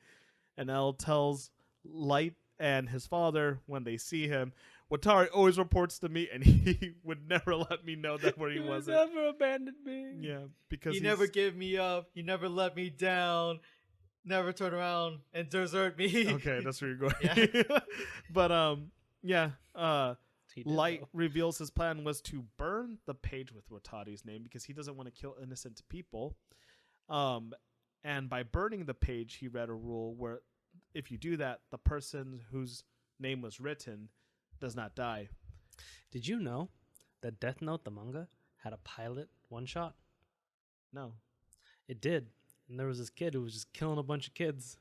And L tells Light and his father when they see him, Watari always reports to me and he would never let me know that where he wasn't. Never abandoned me. Yeah, because He never gave me up. He never let me down. Never turn around and desert me. Okay, that's where you're going. Yeah. But yeah. He did, Light though. reveals his plan was to burn the page with Watari's name because he doesn't want to kill innocent people. And by burning the page, he read a rule where if you do that, the person whose name was written does not die. Did you know that Death Note, the manga, had a pilot one-shot? No. It did. And there was this kid who was just killing a bunch of kids.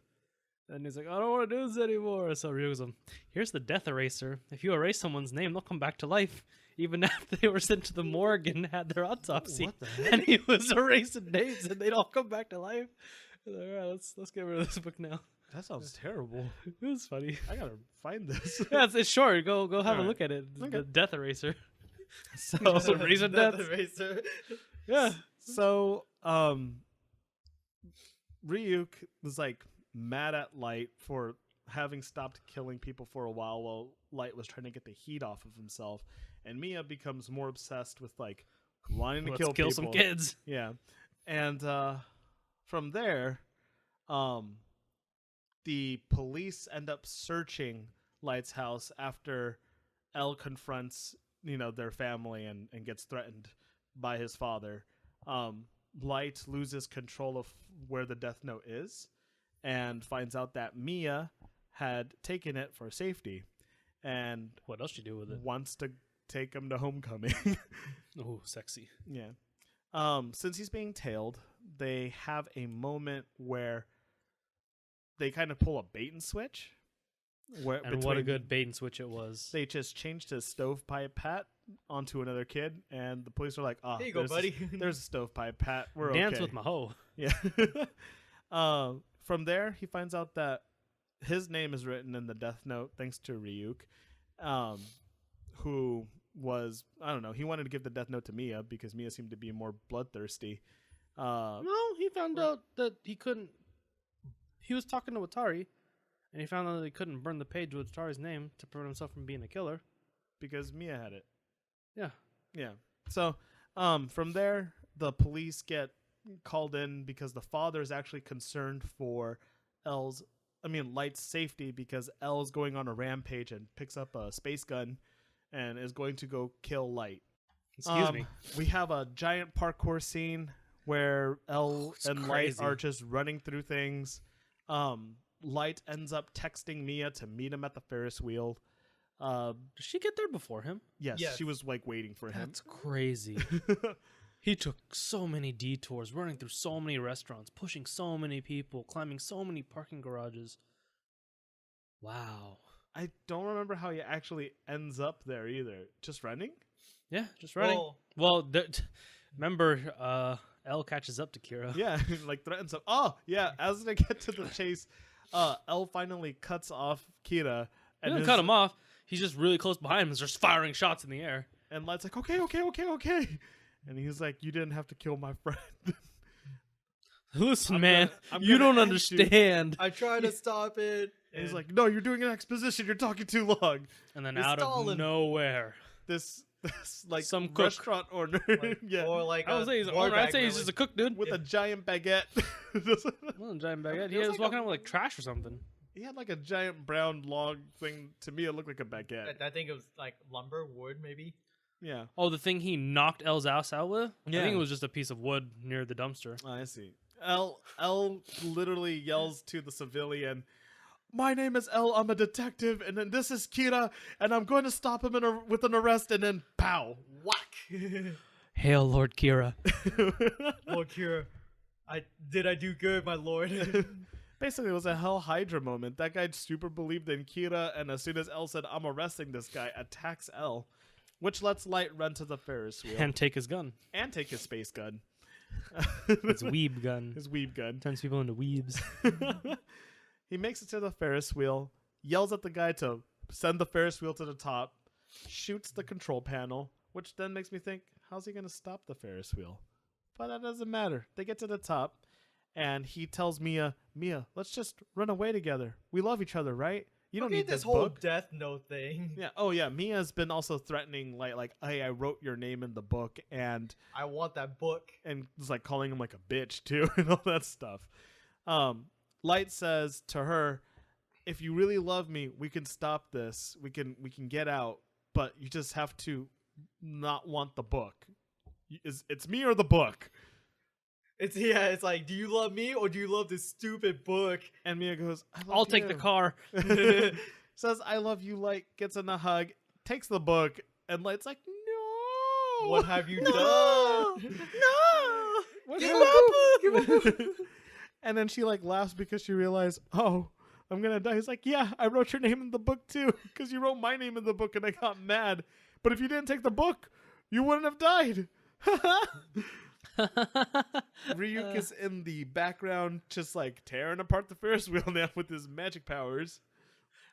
And he's like, I don't want to do this anymore. So Ryu goes, here's the death eraser. If you erase someone's name, they'll come back to life. Even after they were sent to the morgue and had their autopsy. What the heck? And he was erasing names and they'd all come back to life. Like, all right, let's get rid of this book now. That sounds terrible. It was funny. I gotta find this. Yeah, it's short. Go have a Alright. look at it. Okay. The death eraser. So, Eraser Death death. eraser. Yeah. so Ryuk was like mad at Light for having stopped killing people for a while Light was trying to get the heat off of himself, and Mia becomes more obsessed with like wanting to Let's kill people. some kids. Yeah, and from there, the police end up searching Light's house after L confronts their family and gets threatened by his father. Light loses control of where the Death Note is and finds out that Mia had taken it for safety and What else you do with it? wants to take him to homecoming. Oh, sexy. Yeah. Since he's being tailed, they have a moment where they kind of pull a bait and switch. And what a good bait and switch it was. They just changed his stovepipe hat onto another kid, and the police are like, "Ah, There you go, buddy." There's a stovepipe hat. We're Dance okay." with my hoe. Yeah. From there, he finds out that his name is written in the Death Note thanks to Ryuk, who was, I don't know, he wanted to give the Death Note to Mia because Mia seemed to be more bloodthirsty. No, he found out that he couldn't. He was talking to Atari, and he found out that he couldn't burn the page with Atari's name to prevent himself from being a killer. Because Mia had it. Yeah. Yeah. So, from there, the police get called in because the father is actually concerned for Light's safety because L's going on a rampage and picks up a space gun and is going to go kill Light. Excuse me. We have a giant parkour scene where L It's and crazy. Light are just running through things. Light ends up texting Mia to meet him at the Ferris wheel. Did she get there before him? Yes, Yes. she was like waiting for him. That's crazy. He took so many detours, running through so many restaurants, pushing so many people, climbing so many parking garages. Wow. I don't remember how he actually ends up there either. Just running? Yeah, just running. Well, remember, L catches up to Kira. Yeah, like threatens him. Oh, yeah. As they get to the chase, L finally cuts off Kira. He And doesn't cut him off. He's just really close behind him and just firing shots in the air. And Light's like, okay. And he's like, you didn't have to kill my friend. Listen, I'm man, I'm you gonna don't end you. understand. I tried to stop it. And he's like, no, you're doing an exposition. You're talking too long. And then You're out stalling. of nowhere, This like Some cook. restaurant owner, Like, yeah, Or like I would say he's an owner. I'd say he's just a cook, dude. with a giant baguette. Well, a giant baguette. He It was was like walking out with like trash or something. He had like a giant brown log thing. To me, it looked like a baguette. I think it was like lumber, wood, maybe. Yeah, Oh, the thing he knocked L's ass out with? I Yeah. think it was just a piece of wood near the dumpster. I see. L literally yells to the civilian, "My name is L. I'm a detective, and then this is Kira, and I'm going to stop him with an arrest." And then, pow! Whack. Hail Lord Kira. Lord Kira, I do good, my lord. Basically, it was a Hell Hydra moment. That guy super believed in Kira, and as soon as L said, "I'm arresting this guy," attacks L, which lets Light run to the Ferris wheel And take his gun. and take his space gun. It's a weeb gun. His weeb gun. Turns people into weebs. He makes it to the Ferris wheel, yells at the guy to send the Ferris wheel to the top, shoots the control panel, which then makes me think, how's he going to stop the Ferris wheel? But that doesn't matter. They get to the top, and he tells Mia, let's just run away together. We love each other, right? You don't need this this whole book. Death Note thing. Yeah. Oh, yeah. Mia's been also threatening, like, hey, I wrote your name in the book, and I want that book. was like calling him like a bitch too, and all that stuff. Light says to her, "If you really love me, we can stop this. We can get out, but you just have to not want the book. It's me or the book." It's like, do you love me or do you love this stupid book? And Mia goes, I love I'll take the you." car. Says, "I love you." Light gets in a hug, takes the book, and Light's like, "No, What have you no, done? No, what Give happened?" me my book. And then she like laughs because she realized, oh, I'm gonna die. He's like, yeah, I wrote your name in the book too, because you wrote my name in the book, and I got mad. But if you didn't take the book, you wouldn't have died. Ryuk is in the background, just like tearing apart the Ferris wheel now with his magic powers.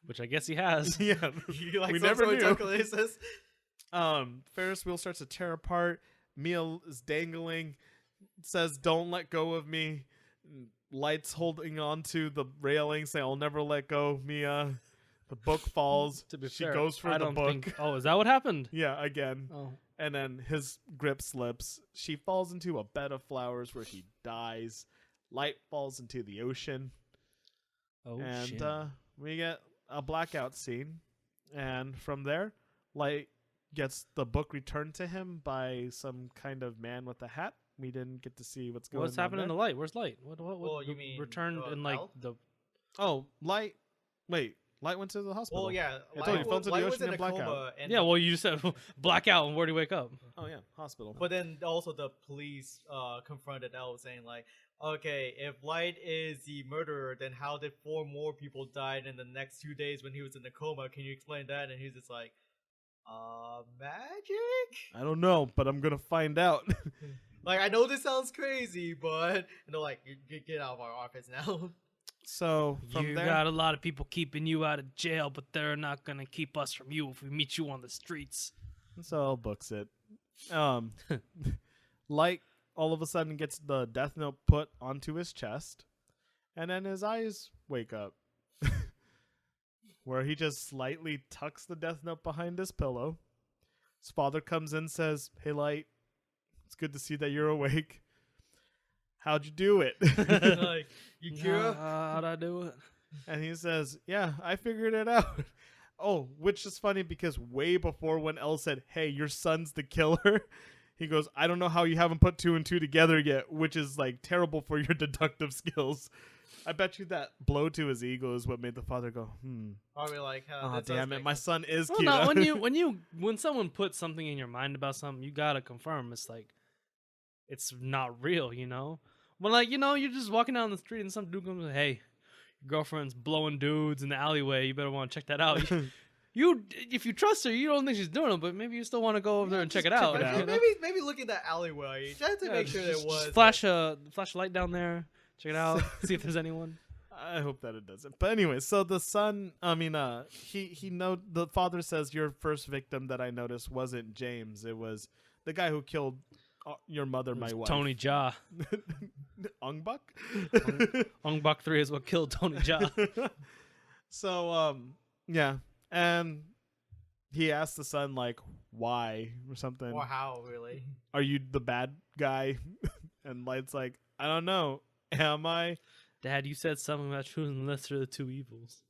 Which I guess he has. Yeah, You like we some never sort of knew. telekinesis? Ferris wheel starts to tear apart. Mia is dangling, says, "Don't let go of me." Light's holding on to the railing, saying, "I'll never let go, Mia." The book falls. To be she fair, goes for I the don't book. think. Oh, is that what happened? Yeah, again. Oh, And then his grip slips. She falls into a bed of flowers where she dies. Light falls into the ocean. And shit. we get a blackout scene. And from there, Light gets the book returned to him by some kind of man with a hat. We didn't get to see what's going on. What's happening to there. Light? Where's Light? What Well, you mean, returned in like Al? the? Oh, Light. Wait, Light went to the hospital. Well, yeah. I told you, fell into the Light was ocean in and a blackout. coma, and Yeah, well, you just said blackout, and where do you wake up? Oh, yeah, hospital. But then also the police confronted L, saying like, okay, if Light is the murderer, then how did 4 more people die in the next 2 days when he was in the coma? Can you explain that? And he's just like, magic? I don't know, but I'm going to find out. Like, I know this sounds crazy, but and they're like, get out of our office now. So, from You there... got a lot of people keeping you out of jail, but they're not gonna keep us from you if we meet you on the streets. So books it. Light all of a sudden gets the death note put onto his chest, and then his eyes wake up, where he just slightly tucks the death note behind his pillow. His father comes in, says, "Hey, Light, it's good to see that you're awake. How'd you do it?" Like, you cure? How'd I do it? And he says, "Yeah, I figured it out." Oh, which is funny because way before when Elle said, "Hey, your son's the killer," he goes, "I don't know how you haven't put 2 and 2 together yet," which is like terrible for your deductive skills. I bet you that blow to his ego is what made the father go, Probably like, oh, that does damn it, make my sense. son is Well, cute. no, when someone puts something in your mind about something, you gotta confirm it's like it's not real, you know. When like you're just walking down the street and some dude comes, "Hey, your girlfriend's blowing dudes in the alleyway. You better want to check that out." You, if you trust her, you don't think she's doing it, but maybe you still want to go over there and check it out. it out. you know? Maybe look at that alleyway just to Yeah, make sure there just was. flash a light down there, check it out, see if there's anyone. I hope that it doesn't. But anyway, so the son, the father says your first victim that I noticed wasn't James. It was the guy who killed your mother, my wife. Tony Jaa. Ungbuk? Ong Bak 3 is what killed Tony Jaa. So, yeah. And he asked the son, like, why or something. Or how, really? Are you the bad guy? And Light's like, I don't know. Am I? Dad, you said something about choosing the lesser of the 2 evils.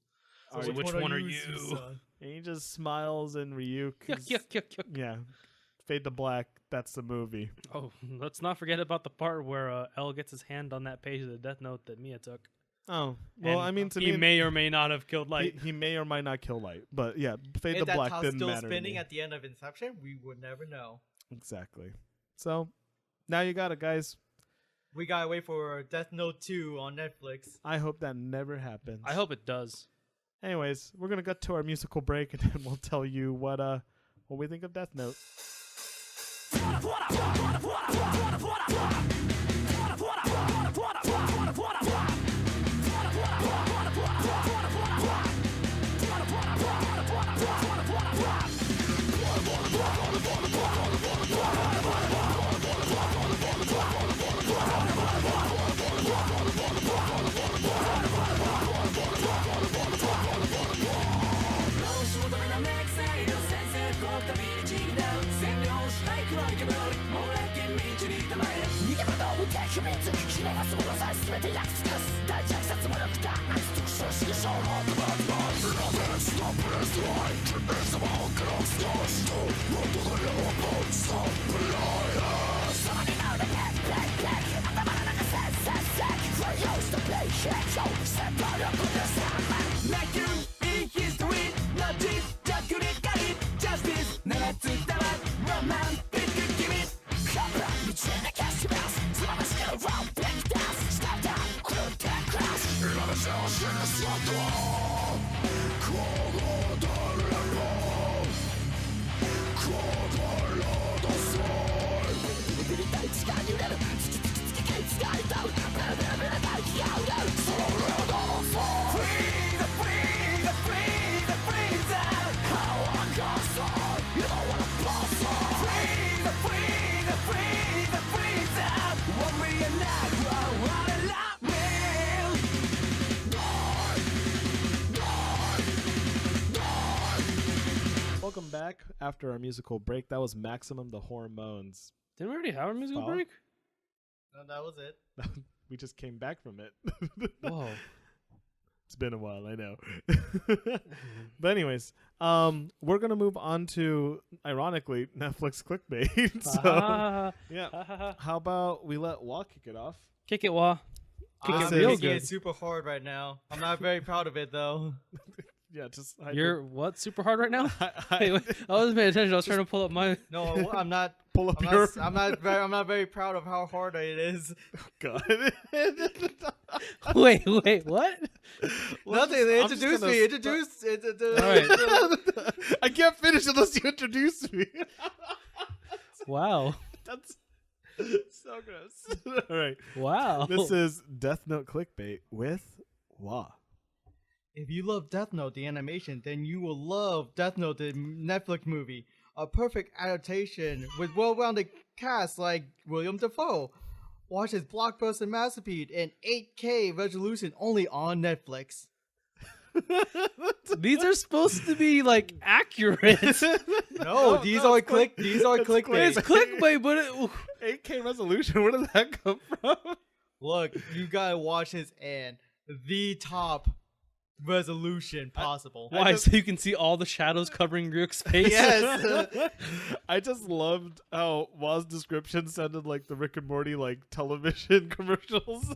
Are So you- which one are you? son? And he just smiles and Ryuk. Yuck, yuck, yuck, yuck. Yeah. Fade to black. That's the movie. Oh, let's not forget about the part where L gets his hand on that page of the Death Note that Mia took. Oh. Well, And I mean, to he me, may or may not have killed Light. he may or might not kill Light. But yeah, Fade to If that black top's didn't still matter to spinning me. at the end of Inception, we would never know. Exactly. So, now you got it, guys. We gotta wait for Death Note 2 on Netflix. I hope that never happens. I hope it does. Anyways, we're gonna get to our musical break, and then we'll tell you what we think of Death Note. Welcome back after our musical break. That was Maximum the Hormones. Didn't we already have a musical Well, break? No, that was it. We just came back from it. Whoa. It's been a while, I know. But anyways, we're gonna move on to, ironically, Netflix clickbait. So yeah, how about we let Wah kick it off? Kick it, Wah. Kick I'm it real making good. it super hard right now. I'm not very proud of it though. Yeah, just You're what? Super hard right now? I Wait, I wasn't paying attention. I was trying to pull up my. No, I'm not. pull up I'm your. not, I'm not very proud of how hard it is. God. Wait, what? Nothing. They introduced me. Introduced. All right. I can't finish unless you introduce me. Wow. That's so gross. All right. Wow. This is Death Note clickbait with Wah. If you love Death Note, the animation, then you will love Death Note, the Netflix movie. A perfect adaptation with well-rounded cast like William Dafoe. Watch his blockbuster masterpiece in 8K resolution only on Netflix. These are supposed to be like accurate. No, these are clickbait. It's clickbait, but it, 8K resolution. Where did that come from? Look, you gotta watch his and the top resolution possible. why? So you can see all the shadows covering Ryuk's face. Yes. I just loved how Wah's description sounded like the Rick and Morty like television commercials.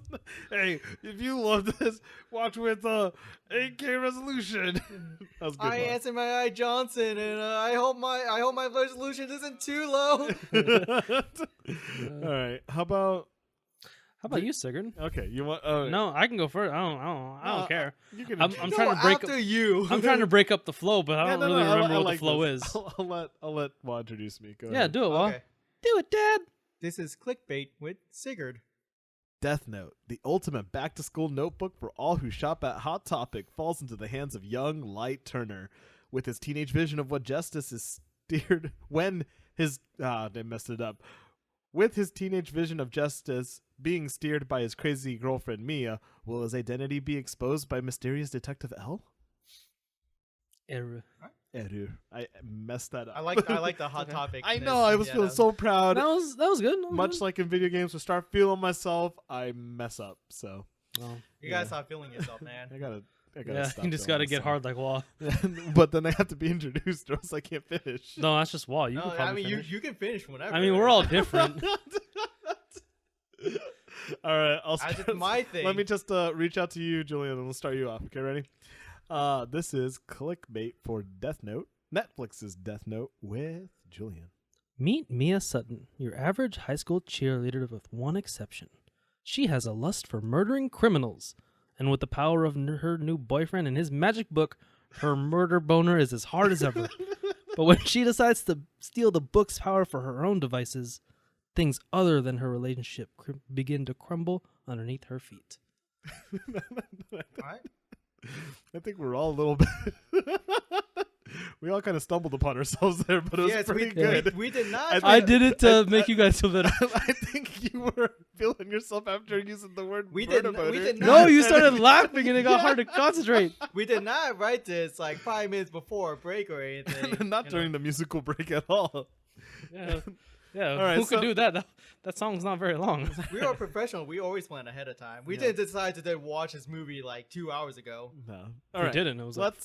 Hey, if you love this, watch with 8K resolution. That was good. I Wah. answer my eye Johnson, and I hope my resolution isn't too low. All right. How about you, Sigurd? okay? You want? No, I can go first. I don't care. You can. I'm No, trying to break after up. you. I'm trying to break up the flow, but I Yeah, don't no, really no, I remember what like the flow this. is. I'll let Wah introduce me. Go Yeah, ahead. do it, Wah. Okay. Do it, Dad. This is clickbait with Sigurd. Death Note, the ultimate back-to-school notebook for all who shop at Hot Topic, falls into the hands of young Light Turner. With his teenage vision of what justice is steered when his they messed it up. With his teenage vision of justice being steered by his crazy girlfriend Mia, will his identity be exposed by mysterious Detective L? Error. Eru. I messed that up. I like the hot topic. I know. I was feeling so proud. That was good. That was Much good. like in video games, to start feeling myself, I mess up. So Well, You gotta stop feeling yourself, man. I gotta yeah, stop you just feeling gotta get myself. hard like Wah. But then I have to be introduced, or else I can't finish. No, that's just Wah. You No, can I probably mean finish. you can finish whenever. I mean, we're all different. All right, I'll That's start. just my thing. Let me just reach out to you, Julian, and we'll start you off. Okay, ready? This is clickbait for Death Note, Netflix's Death Note with Julian. Meet Mia Sutton, your average high school cheerleader with one exception. She has a lust for murdering criminals, and with the power of her new boyfriend and his magic book, her murder boner is as hard as ever. But when she decides to steal the book's power for her own devices, things other than her relationship begin to crumble underneath her feet. Alright. I think we're all a little bit. We all kind of stumbled upon ourselves there, but it was Yes, pretty we, good. we did not. I did it to make you guys feel better. I think you were feeling yourself after using the word We did murder n- we boner. did No, not. you started laughing and it got hard to concentrate. We did not write this like 5 minutes before a break or anything. Not during the musical break at all. Yeah, yeah. All right, Who could so- do that? That song's not very long. We are professional. We always plan ahead of time. We Yeah. didn't decide to then watch this movie like 2 hours ago. No. We All right. didn't. It was like, a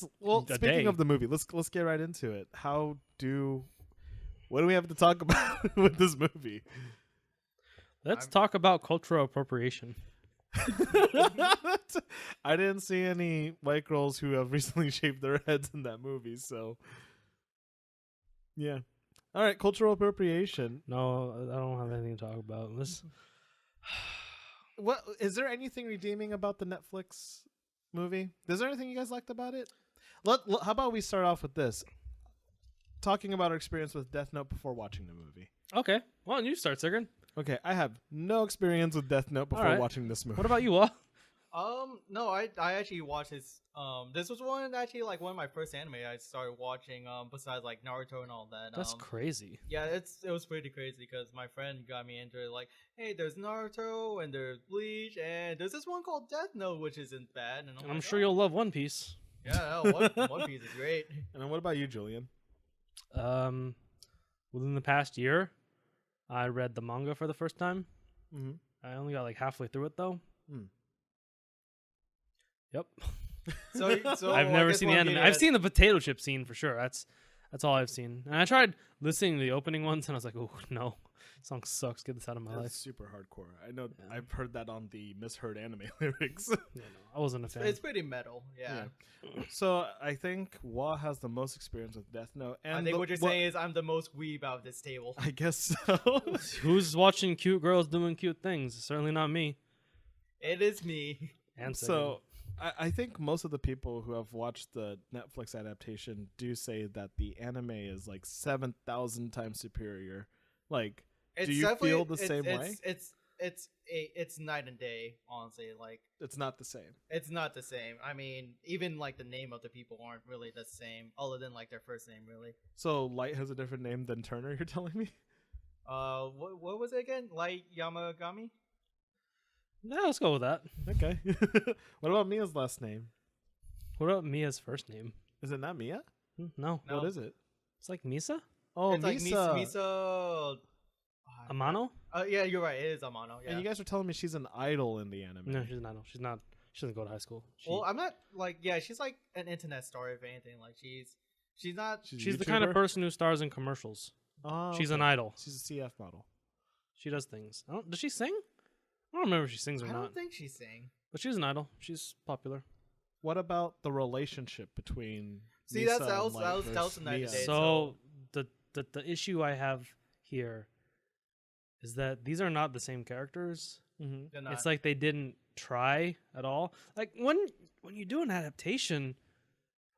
Speaking day. of the movie, let's get right into it. What do we have to talk about with this movie? let's talk about cultural appropriation. I didn't see any white girls who have recently shaved their heads in that movie, so yeah. All right, cultural appropriation. No, I don't have anything to talk about. Let's. What is there anything redeeming about the Netflix movie. Is there anything you guys liked about it? How about we start off with this? Talking about our experience with Death Note before watching the movie. Okay. Why don't you start, Sigurd? Okay, I have no experience with Death Note before Alright. watching this movie. What about you, Wah? No, I actually watched this. This was one of my first anime I started watching. Besides like Naruto and all that. That's crazy. Yeah, it was pretty crazy because my friend got me into it. Like, hey, there's Naruto and there's Bleach and there's this one called Death Note, which isn't bad. And I'm sure you'll love One Piece. Yeah, no, One Piece is great. And then what about you, Julian? Within the past year, I read the manga for the first time. Mm-hmm. I only got like halfway through it though. Yep. So I've never seen the anime. I've seen the potato chip scene for sure. That's all I've seen. And I tried listening to the opening ones, and I was like, oh no, song sucks. Get this out of my life. That's super hardcore. I know. Yeah. I've heard that on the misheard anime lyrics. Yeah, no, I wasn't a fan. It's pretty metal. Yeah. So I think Wa has the most experience with Death Note. And I think what you're saying is I'm the most weeb out of this table. I guess so. Who's watching cute girls doing cute things? Certainly not me. It is me. And So I think most of the people who have watched the Netflix adaptation do say that the anime is like 7,000 times superior. Like, do you feel the same way? It's night and day, honestly. Like, It's not the same. it's not the same. I mean, even like the name of the people aren't really the same, other than like their first name, really. So Light has a different name than Turner, you're telling me? What was it again? Light Yamagami? yeah, let's go with that. Okay. What about Mia's last name? What about Mia's first name? Is it not Mia? No. No. What is it? It's like Misa? Oh, It's Misa. like Misa. Amano? Yeah, you're right. It is Amano. Yeah. And you guys are telling me she's an idol in the anime. No, she's not. She's not. She doesn't go to high school. Well, I'm not like she's like an internet star if anything. Like she's not. She's a She's the kind of YouTuber? person who stars in commercials. Oh, She's okay. an idol. She's a CF model. She does things. Does she sing? I don't remember if she sings or I not. don't think she's saying. But she's an idol. She's popular. What about the relationship between See, Misa that and was- Light that was versus the night and Mia? day. So the issue I have here is that these are not the same characters. Mhm. They're not. It's like they didn't try at all. Like when you do an adaptation,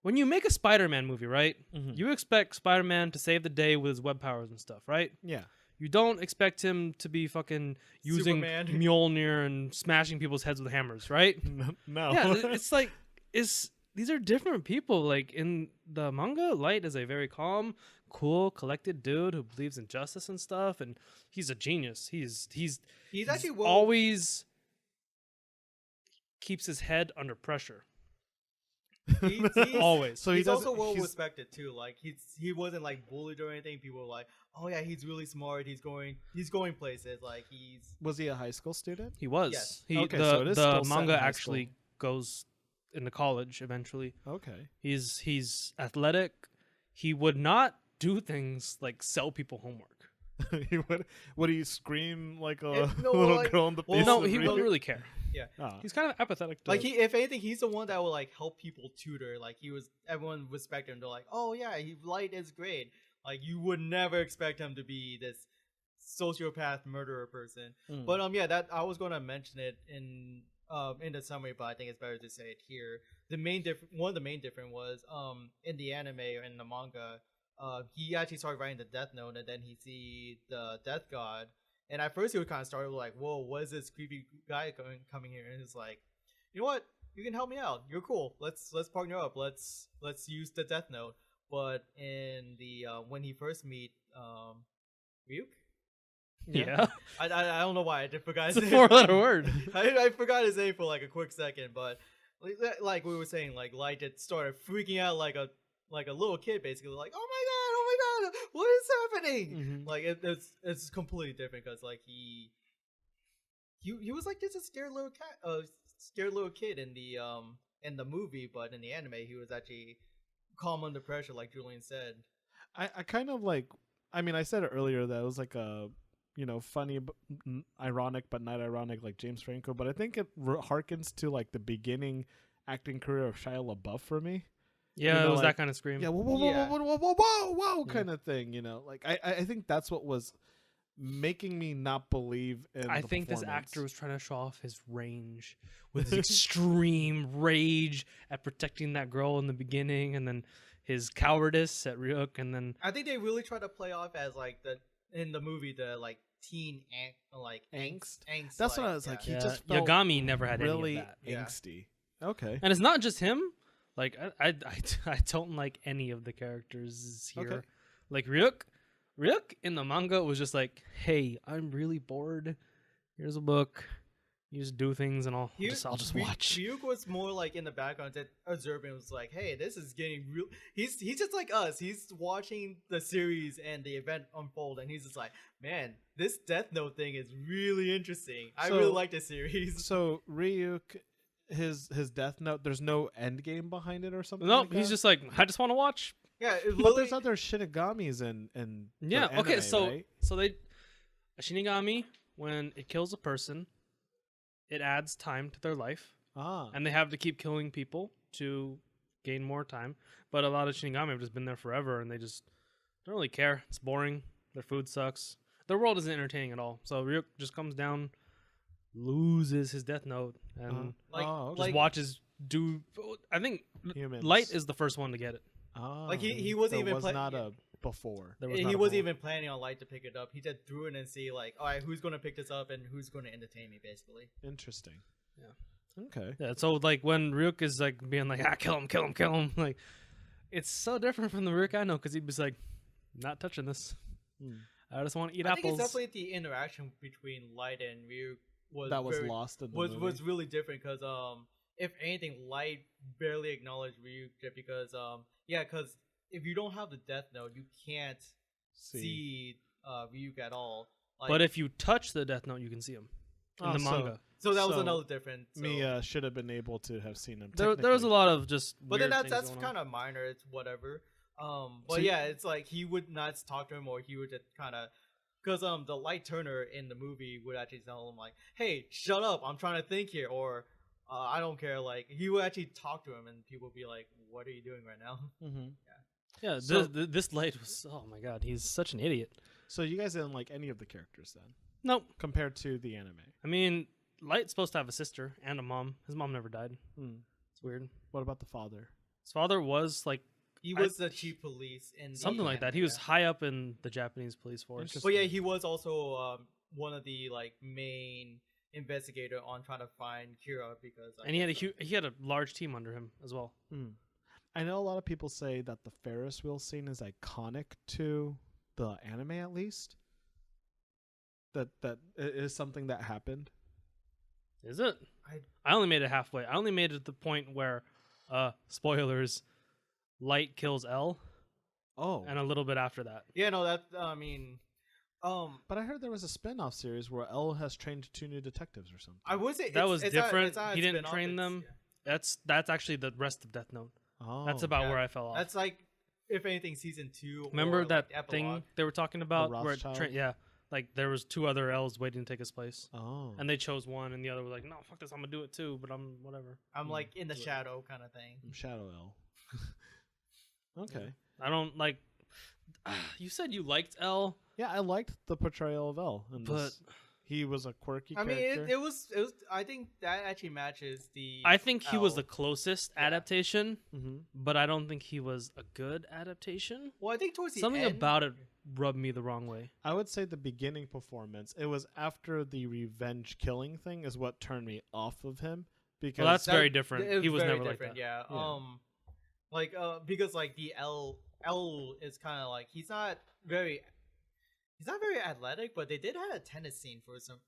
when you make a Spider-Man movie, right? Mhm. You expect Spider-Man to save the day with his web powers and stuff, right? Yeah. You don't expect him to be fucking using Superman. Mjolnir and smashing people's heads with hammers, right? No. Yeah, it's like these are different people. Like in the manga, Light is a very calm, cool, collected dude who believes in justice and stuff, and he's a genius. He's He's actually always keeps his head under pressure. he's Always. So he's also doesn't- well he's- respected too. Like he wasn't like bullied or anything. People were like, oh yeah, he's really smart. He's going places. Like he's Was he a high school student? He was. Yes. Okay, so it is still The set manga in high actually goes into college eventually. Okay. He's athletic. He would not do things like sell people homework. He would he scream like a No, little like- girl in the well, face? No, of the he reader? wouldn't really care. Ah. He's kind of apathetic. To like if anything, he's the one that will like help people tutor. Like everyone respect him. They're like, oh yeah, Light is great. Like you would never expect him to be this sociopath murderer person. Mm. But yeah, that I was gonna mention it in the summary, but I think it's better to say it here. One of the main difference was in the anime or in the manga, he actually started writing the Death Note, and then he see the Death God, and at first he would kind of start like, whoa, what is this creepy guy coming here? And it's like, you know what, you can help me out. You're cool. Let's partner up. Let's use the Death Note. But in the when he first meet Ryuk. yeah, I don't know why I forgot it's his a name. 4-letter word. I forgot his name for like a quick second, but like we were saying, like Light just started freaking out like a little kid, basically, like, oh my god, what is happening? Mhm. Like it's completely different because like he was like just a scared little kid in the movie, but in the anime he was actually calm under pressure, like Julian said. I kind of like. I mean, I said it earlier that it was like a funny, ironic but not ironic, like James Franco. But I think it harkens to like the beginning acting career of Shia LaBeouf for me. Yeah, know, it was like- that kind of scream. Yeah, whoa, Yeah. whoa, whoa, whoa, whoa, whoa, Yeah. kind of thing. Like I think that's what was making me not believe in. I the think this performance. actor was trying to show off his range with his extreme rage at protecting that girl in the beginning, and then his cowardice at Ryuk, and then I think they really try to play off as like in the movie the like teen angst. That's what I was like. He yeah, just felt Yagami never had really any of that. Yeah. angsty. Okay. And it's not just him. Like I don't like any of the characters here. Okay. Like Ryuk in the manga was just like, hey, I'm really bored. Here's a book. You just do things and I'll just watch. Ryuk was more like in the background, that observing was like, hey, this is getting real. He's just like us. He's watching the series and the event unfold, and he's just like, man, this Death Note thing is really interesting. I really like this series. So Ryuk, his Death Note, there's no end game behind it or something. No, like he's that? just like, I just want to watch. Yeah, But there's other Shinigamis in Yeah. the Okay. anime, So right? a Shinigami, when it kills a person, it adds time to their life, and they have to keep killing people to gain more time. But a lot of Shinigami have just been there forever, and they just don't really care. It's boring. Their food sucks. Their world isn't entertaining at all. So Ryuk just comes down, loses his Death Note, and just watches do. I think Humans. Light is the first one to get it. Like he wasn't even was not a before. There was he not a wasn't before. even planning on Light to pick it up. He just threw it and see like, all right, who's gonna pick this up and who's gonna entertain me, basically. Interesting. Yeah. Okay. Yeah, so like when Ryuk is like being like, kill him, like it's so different from the Ryuk I know, because he was like, not touching this. I just want to eat I apples. think it's definitely the interaction between Light and Ryuk was lost in the movie. was really different, because if anything, Light barely acknowledged Ryuk just because because if you don't have the Death Note, you can't see Ryuk at all. Like, but if you touch the Death Note, you can see him in the manga. so that was another difference. So. Mia should have been able to have seen him. There was a lot of just. But then weird that's things kind of minor. It's whatever. But So yeah, it's like he would not talk to him, or he would just kind of, because the Light Turner in the movie would actually tell him like, "Hey, shut up! I'm trying to think here," or "I don't care." Like he would actually talk to him, and people would be like, "What are you doing right now?" Mm-hmm. Yeah, So- this Light was. Oh my god, he's such an idiot. So you guys didn't like any of the characters then, Nope. compared to the anime. I mean, Light's supposed to have a sister and a mom. His mom never died. It's weird. What about the father? His father was like He was the chief police in something like that. He was high up in the Japanese police force. But yeah, he was also one of the like main investigator on trying to find Kira, because And he had a large team under him as well. I know a lot of people say that the Ferris wheel scene is iconic to the anime, at least. That it is something that happened. Is it? I only made it halfway. I only made it to the point where, spoilers, Light kills L. Oh, And a little bit after that. Yeah, no, that I mean, but I heard there was a spin-off series where L has trained 2 new detectives or something. I would say That was different. It's not a He didn't spin-off, train it's- them. yeah. That's actually the rest of Death Note. Oh, That's about Yeah. where I fell off. That's like, if anything, season 2. Remember or, that like, thing epilogue. they were talking about? Where it Rothschild? yeah, like there was 2 other L's waiting to take his place, Oh, and they chose one, and the other was like, "No, fuck this, I'm gonna do it too." But I'm whatever. I'm like in the shadow kind of thing. Shadow L. Okay. I don't like. You said you liked L, Yeah, I liked the portrayal of L. In but this. He was a quirky I mean, character. it was. I think that actually matches the. I think he was L. the closest Yeah. adaptation. Mm-hmm. But I don't think he was a good adaptation. Well, I think towards the Something end, about it rubbed me the wrong way. I would say the beginning performance. It was after the revenge killing thing is what turned me off of him, because Well, that's that- very different. it He was very never like different, that. Yeah. Yeah. Like because like the L is kind of like he's not very athletic, but they did have a tennis scene for some.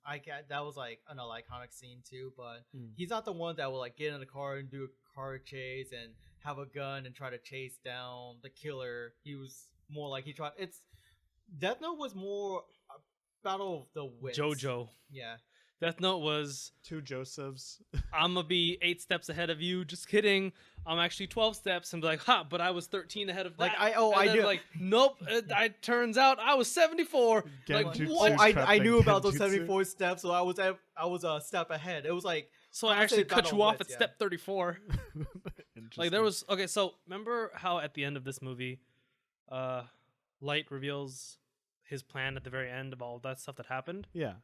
That was like an iconic scene too. But he's not the one that will like get in the car and do a car chase and have a gun and try to chase down the killer. He was more like Death Note was more a battle of the wits. JoJo. Yeah. Death Note was, 2 Josephs. I'm gonna be 8 steps ahead of you. Just kidding. I'm actually 12 steps, and be like, ha! But I was 13 ahead of that. Like, And I then, do. Like, nope. It turns out I was 74. Like, Genjutsu. what? I knew about those Genjutsu. 74 steps, so I was a step ahead. It was like So I I'd say actually cut battle you off wits, at yeah. step 34. Like there was So remember how at the end of this movie, Light reveals his plan at the very end of all that stuff that happened. Yeah.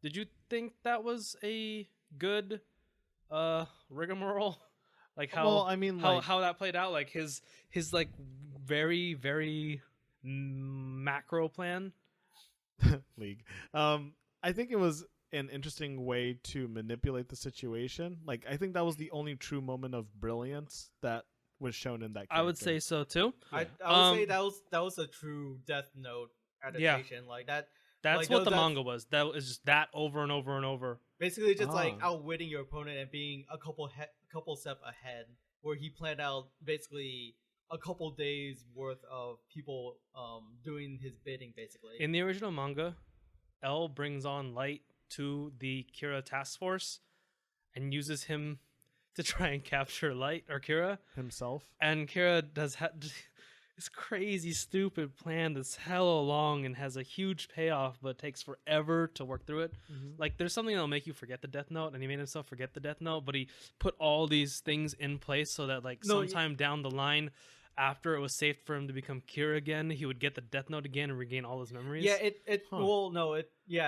Did you think that was a good rigmarole? Like how Well, I mean, like, how that played out, like his like very very macro plan. League. I think it was an interesting way to manipulate the situation. Like, I think that was the only true moment of brilliance that was shown in that character. I would say so too. I would say that was a true Death Note adaptation. Like that. That's like, what the that's manga was. That was just that over and over and over. Basically, just like Ah. outwitting your opponent and being a couple step ahead, where he planned out basically a couple days worth of people doing his bidding. Basically, In the original manga, L brings on Light to the Kira task force and uses him to try and capture Light or Kira. himself. And Kira does this crazy, stupid plan that's hella long and has a huge payoff, but takes forever to work through it. Like, there's something that'll make you forget the Death Note, and he made himself forget the Death Note, but he put all these things in place so that, like, sometime down the line, after it was safe for him to become Kira again, he would get the Death Note again and regain all his memories. yeah,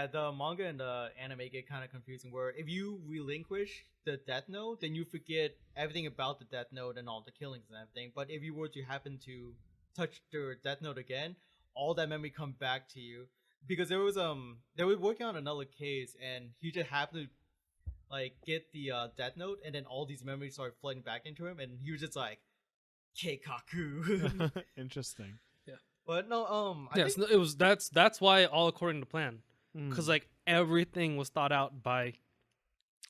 the manga and the anime get kind of confusing. Where if you relinquish the Death Note, then you forget everything about the Death Note and all the killings and everything. But if you were to happen to touch the Death Note again, all that memory come back to you. Because there was they were working on another case, and he just happened to like get the Death Note, and then all these memories started flooding back into him, and he was just like, Keikaku. Interesting. But no, I Yes, think, it was. That's why all according to plan, Mm. because like everything was thought out by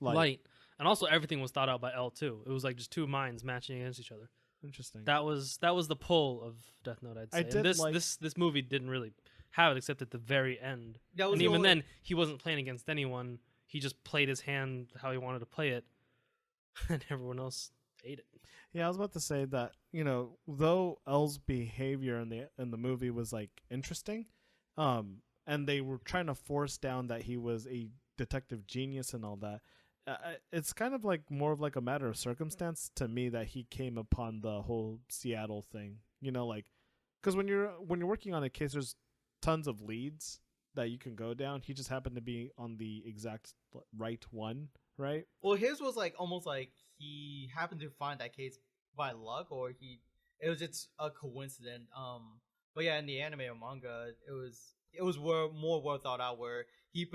Light, and also everything was thought out by L too. It was like just two minds matching against each other. Interesting. That was the pull of Death Note, I'd say. I And did this like- this movie didn't really have it except at the very end. that was And the even only- then, he wasn't playing against anyone. He just played his hand how he wanted to play it, and everyone else ate it. Yeah, I was about to say that, though L's behavior in the movie was like interesting, and they were trying to force down that he was a detective genius and all that. It's kind of like more of like a matter of circumstance to me that he came upon the whole Seattle thing. Like, because when you're working on a case, there's tons of leads that you can go down. He just happened to be on the exact right one, right? Well, his was like almost like he happened to find that case by luck, or it was just a coincidence. But yeah, in the anime or manga, it was more well thought out. Where he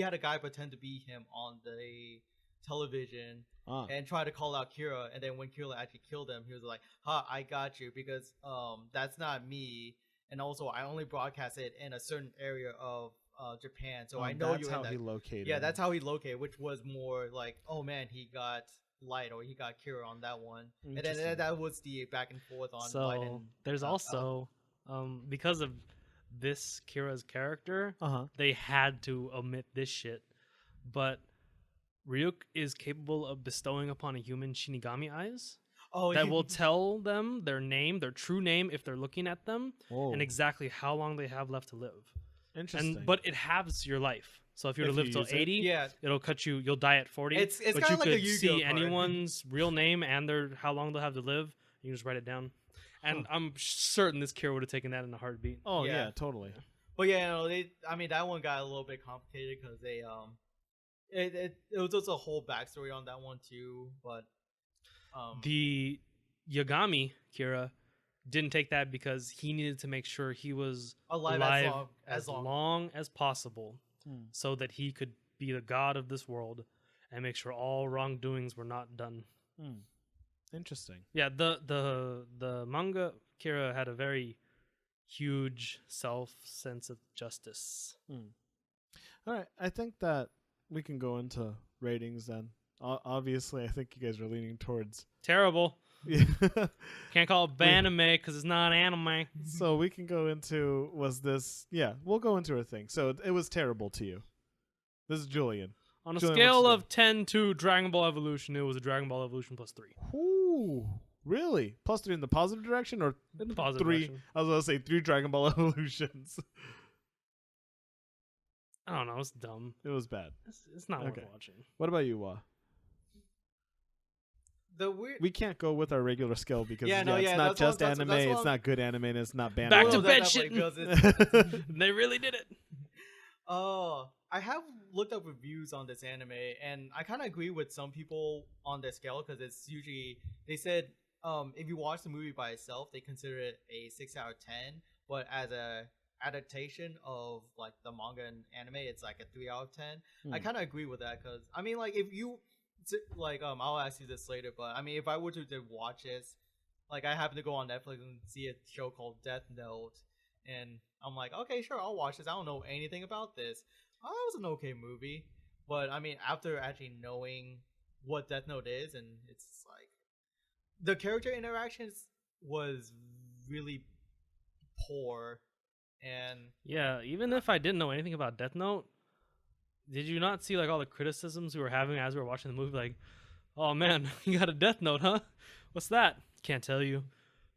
had a guy pretend to be him on the television and try to call out Kira, and then when Kira actually killed him, he was like, "Ha, I got you because that's not me, and also I only broadcast it in a certain area of Japan, so I know that's you're how in that." he located. Yeah, him. that's how he located, which was more like, oh man, he got Light or he got Kira on that one, and then Interesting. that was the back and forth on Light So and there's L. also because of this Kira's character, Uh-huh. they had to omit this shit. But Ryuk is capable of bestowing upon a human Shinigami eyes that will tell them their name, their true name, if they're looking at them, Whoa. and exactly how long they have left to live. Interesting. But it halves your life. So if you were If to live you till use it? 80, Yeah, it'll cut you. You'll die at 40. It's but kinda you like a could Yu-Gi-Oh see card. anyone's real name and their how long they'll have to live. You can just write it down. And I'm certain this Kira would have taken that in a heartbeat. oh yeah. yeah, totally. but yeah, I mean that one got a little bit complicated because they it was just a whole backstory on that one too. But The Yagami Kira didn't take that because he needed to make sure he was alive as long as possible, so that he could be the god of this world and make sure all wrongdoings were not done. Interesting. Yeah, the manga Kira had a very huge sense of justice. All right, I think that we can go into ratings then. Obviously, I think you guys are leaning towards. Terrible. Yeah. Can't call it anime because it's not anime. So we can go into we'll go into our thing. So it was terrible to you. This is Julian. On a Julian, scale what's of 10 to Dragon Ball Evolution, it was a Dragon Ball Evolution +3. Ooh, really? +3 in the positive direction or In the positive 3? direction. I was going to say 3 Dragon Ball Evolutions. I don't know. It's dumb. It was bad. It's not Okay. worth watching. What about you, Wa? the weird. We can't go with our regular scale because Yeah, no, it's yeah, not that's what- just that's- anime, that's what it's I'm- not good anime, and it's not bad. Back No, to no, bed definitely, shit. because it's- They really did it. I have looked up reviews on this anime, and I kind of agree with some people on their scale because it's usually they said if you watch the movie by itself, they consider it a 6 out of 10, but as a adaptation of like the manga and anime, it's like a 3 out of 10. I kind of agree with that because I mean, like if you like I'll ask you this later, but I mean, if I were to watch this, like I happen to go on Netflix and see a show called Death Note, and I'm like, okay, sure, I'll watch this. I don't know anything about this. Oh, it was an okay movie, but I mean, after actually knowing what Death Note is, and it's like the character interactions was really poor, and Yeah, even if I didn't know anything about Death Note, did you not see like all the criticisms we were having as we were watching the movie? Like, oh man, you got a Death Note, huh? What's that? Can't tell you.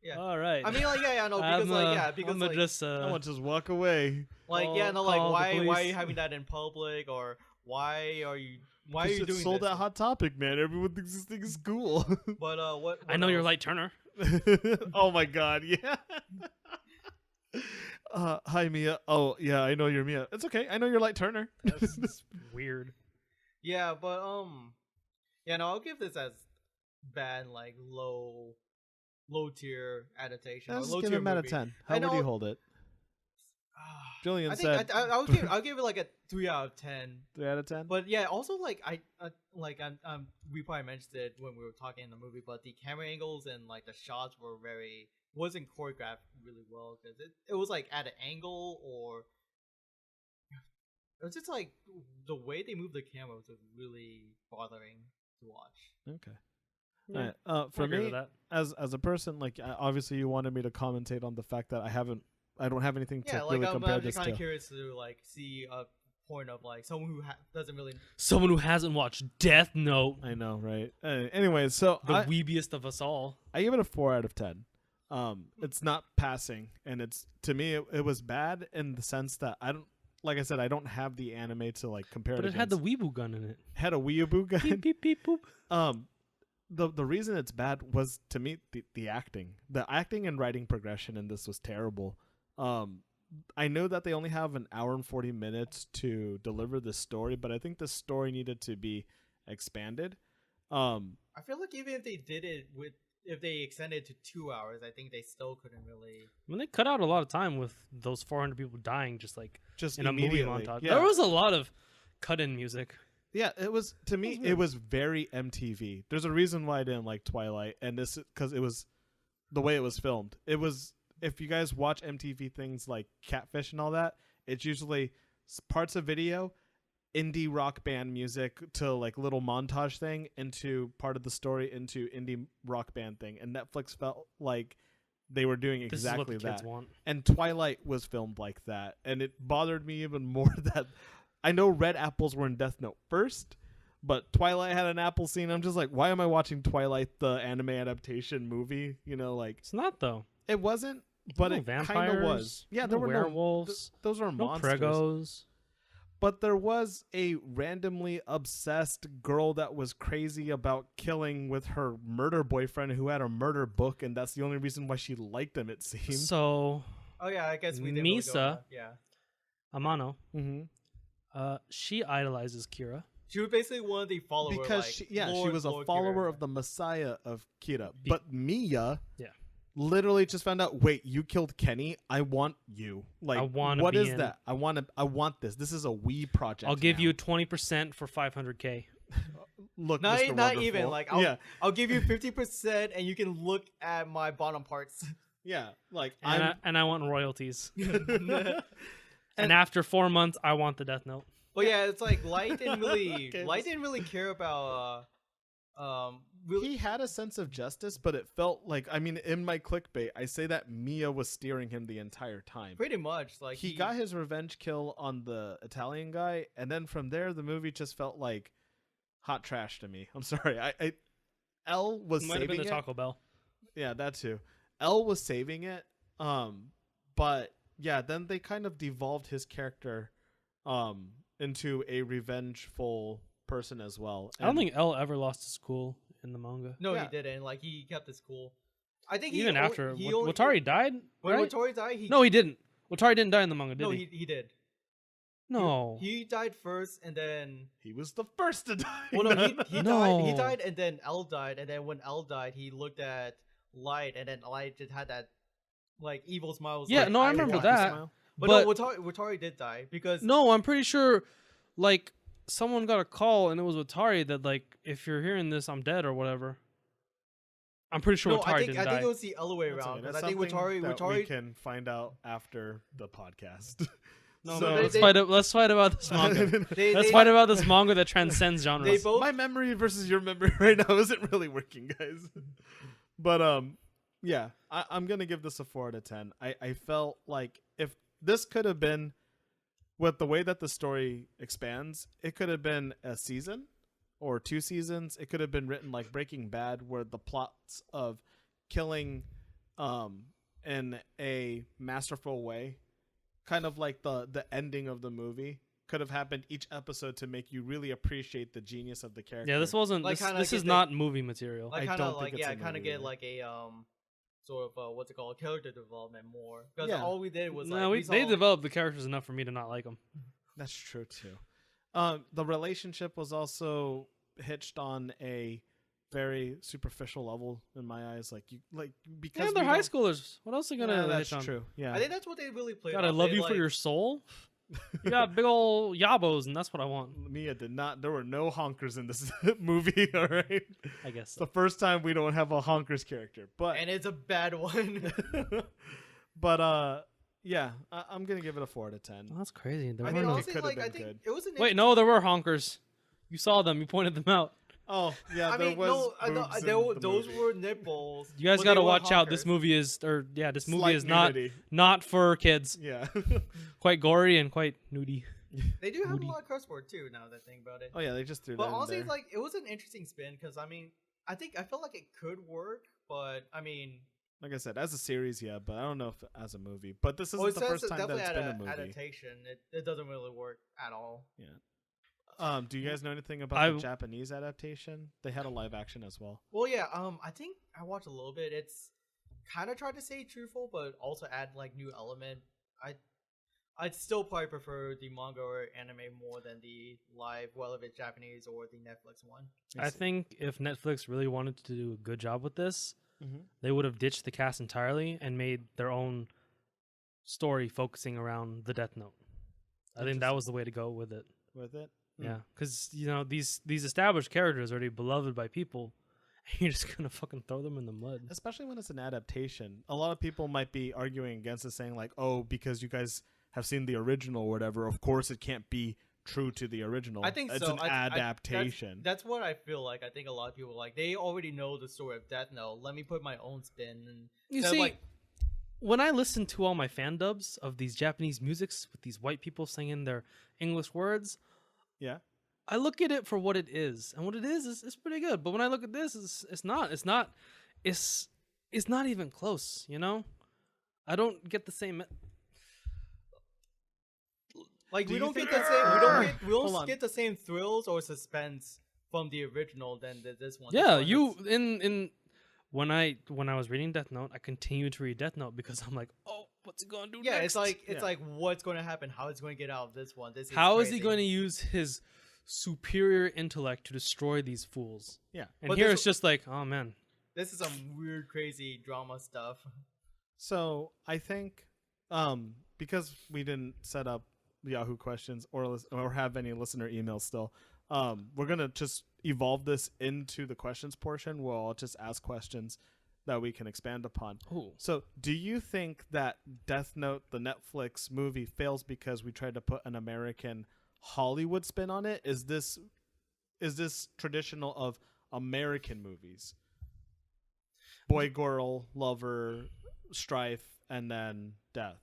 yeah. All right. I mean, like, yeah, no, because because I'm like, just I want to just walk away. like, yeah, no, like, call the why are police. you having that in public, or why are you It's doing sold this? that Hot Topic, man. Everyone thinks this thing is cool. But what I know you're else? Light Turner. Oh my god, yeah. Hi Mia. Oh yeah, I know you're Mia. It's okay. I know you're Light Turner. That's weird. Yeah, but yeah, no, I'll give this as bad, like low tier adaptation. I or was low just tier give him out of movie. 10. I How would you know- hold it? Julian I said think I'll give it like a 3 out of 10. 3 out of 10. But yeah, also like we probably mentioned it when we were talking in the movie, but the camera angles and like the shots were wasn't choreographed really well because it was like at an angle, or it was just like the way they moved the camera was really bothering to watch. Okay. Yeah, All right. For I agree me, with that. as a person, like obviously you wanted me to commentate on the fact that I don't have anything to Yeah, like really I'm compare just this kind to. of curious to like see a point of like someone who doesn't really. Someone who hasn't watched Death Note, I know, right? Anyways, so the weebiest of us all. I give it a 4 out of 10. It's not passing, and it's to me it was bad in the sense that I don't, like I said, I don't have the anime to like compare. But it had the weeaboo gun in it. had a weeaboo gun. Beep beep beep boop. The reason it's bad was to me the acting, and writing progression in this was terrible. I know that they only have an hour and 40 minutes to deliver this story, but I think the story needed to be expanded. I feel like even if they did it if they extended it to 2 hours, I think they still couldn't really. I mean, they cut out a lot of time with those 400 people dying, just in a movie immediately. montage. Yeah. There was a lot of cut-in music. Yeah, it was to me. weird. It was very MTV. There's a reason why I didn't like Twilight, and this because it was the way it was filmed. It was, if you guys watch MTV things like Catfish and all that, it's usually parts of video, indie rock band music to like little montage thing into part of the story into indie rock band thing, and Netflix felt like they were doing This is what exactly the kids that. want. And Twilight was filmed like that, and it bothered me even more that I know red apples were in Death Note first, but Twilight had an apple scene. I'm just like, why am I watching Twilight, the anime adaptation movie? You know, like It's not though. it wasn't, but No it kind of vampires, was. Yeah, no there were werewolves, those are no monsters. pregos. But there was a randomly obsessed girl that was crazy about killing with her murder boyfriend who had a murder book, and that's the only reason why she liked him, it seemed. So Oh yeah, I guess we didn't really go Misa. on that. Yeah, Amano, Mm-hmm. she idolizes Kira. she was basically one of the followers. Because like, she Lord, was a Lord follower Kira. of the Messiah of Kira. Be- But Mia Yeah. literally just found out, wait, you killed Kenny? I want you. Like, I wanna what be is in that? I want this. This is a we project. I'll give now. you 20% for 500K. Look, Not, Mr. not Wonderful. even like I'll give you 50%, and you can look at my bottom parts. yeah, like And I want royalties. But And after 4 months, I want the Death Note. yeah, it's like Light didn't really Okay, Light didn't really care about really. he had a sense of justice, but it felt like, I mean, in my clickbait, I say that Mia was steering him the entire time. Pretty much like He got his revenge kill on the Italian guy, and then from there, the movie just felt like hot trash to me. I'm sorry. I L was Might have been saving the it. Taco Bell. Yeah, that too. L was saving it. But yeah, then they kind of devolved his character into a revengeful person as well. I don't And think Elle ever lost his cool in the manga. No, Yeah. he didn't. Like he kept his cool. I think Even he after he only, Watari died, when right? Watari died, No, he didn't. Watari didn't die in the manga, did no, he? he did. No. He died first, and then He was the first to die. well, no, he died. He No. died, and then L died, and then when L died, he looked at Light, and then Light just had that like evil smile. Was Yeah, like, no, I remember won. that. Smile. But, But- no, Watari did die because No, I'm pretty sure, like, someone got a call and it was Watari that, like, if you're hearing this, I'm dead or whatever. I'm pretty sure no, Watari I didn't think die. it was the other way That's around okay. because That's I think something that we Watari can find out after the podcast. No, So let's they- fight about this manga. they, Let's they, fight about this manga that transcends genres. They both My memory versus your memory right now isn't really working, guys. But yeah, I'm gonna give this a 4 out of 10. I felt like if this could have been, with the way that the story expands, it could have been a season or 2 seasons. It could have been written like Breaking Bad, where the plots of killing in a masterful way, kind of like the ending of the movie, could have happened each episode to make you really appreciate the genius of the character. Yeah, this wasn't. Like, this kinda this get is the- not movie material. I like kind don't of think like it's yeah, a kind of movie, get really. like a sort of what's it called, character development more because Yeah. all we did was no, like they developed the characters enough for me to not like them. That's true too. The relationship was also hitched on a very superficial level in my eyes. Because Yeah, they're we high don't- schoolers. What else are they Yeah, gonna that's hitch on? true. Yeah, I think that's what they really played. God, I off. love They, you for like- your soul. You got big old yabos, and that's what I want. Mia did not. There were no honkers in this movie. All right, I guess. it's the first time we don't have a honkers character, but and it's a bad one. but yeah, I'm gonna give it a 4 out of 10. Oh, that's crazy. There I were mean, no- honestly, could've like I been think good. it was an Wait, no, there were honkers. You saw them. You pointed them out. Oh yeah, I there mean, was. no, boobs there in were, the those movie. were nipples. You guys but got to they were watch out. This honkers. movie is, this movie Slight is not nudity. for kids. Yeah. Quite gory and quite nudie. They do have Moody. a lot of curse word too. Now that I think about it. Oh yeah, they just threw But that honestly, in it's there. like it was an interesting spin because I mean, I felt like it could work, but I mean, Like I said, as a series, yeah, but I don't know if as a movie. But this isn't well, it the says first it's time that definitely it's been a movie. adaptation. It doesn't really work at all. Do you guys know anything about I- the Japanese adaptation? They had a live action as well. Well, yeah. I think I watched a little bit. It's kind of tried to stay truthful, but also add like new element. I'd still probably prefer the manga or anime more than the live, whether it's Japanese or the Netflix one. I think if Netflix really wanted to do a good job with this, Mm-hmm. they would have ditched the cast entirely and made their own story focusing around the Death Note. I think that was the way to go with it. With it. Yeah, because these established characters are already beloved by people, and you're just gonna fucking throw them in the mud. Especially when it's an adaptation. A lot of people might be arguing against it, saying like, "Oh, because you guys have seen the original or whatever, of course it can't be true to the original." I think it's so. an I- adaptation. That's what I feel like. I think a lot of people like they already know the story of Death Note. Let me put my own spin. And You instead of, see, like, when I listen to all my fan dubs of these Japanese musics with these white people singing their English words, Yeah. I look at it for what it is, and what it is pretty good. But when I look at this, it's not even close. You know, I don't get the same. like Do we you don't get think- the same. We Hold don't on. get the same thrills or suspense from the original than this one. Yeah, This you one in when I was reading Death Note, I continued to read Death Note because I'm like, oh, what's he gonna do? yeah, next? it's like Yeah. what's going to happen? How is going to get out of this one? This How is he crazy. going to use his superior intellect to destroy these fools? Yeah. And But here this- it's just like, oh man, This is some weird, crazy drama stuff. So I think because we didn't set up Yahoo questions or have any listener emails still, we're gonna just evolve this into the questions portion where I'll just ask questions that we can expand upon. ooh. So do you think that Death Note, the Netflix movie, fails because we tried to put an American Hollywood spin on it? Is this traditional of American movies? Boy, girl, lover, strife, and then death.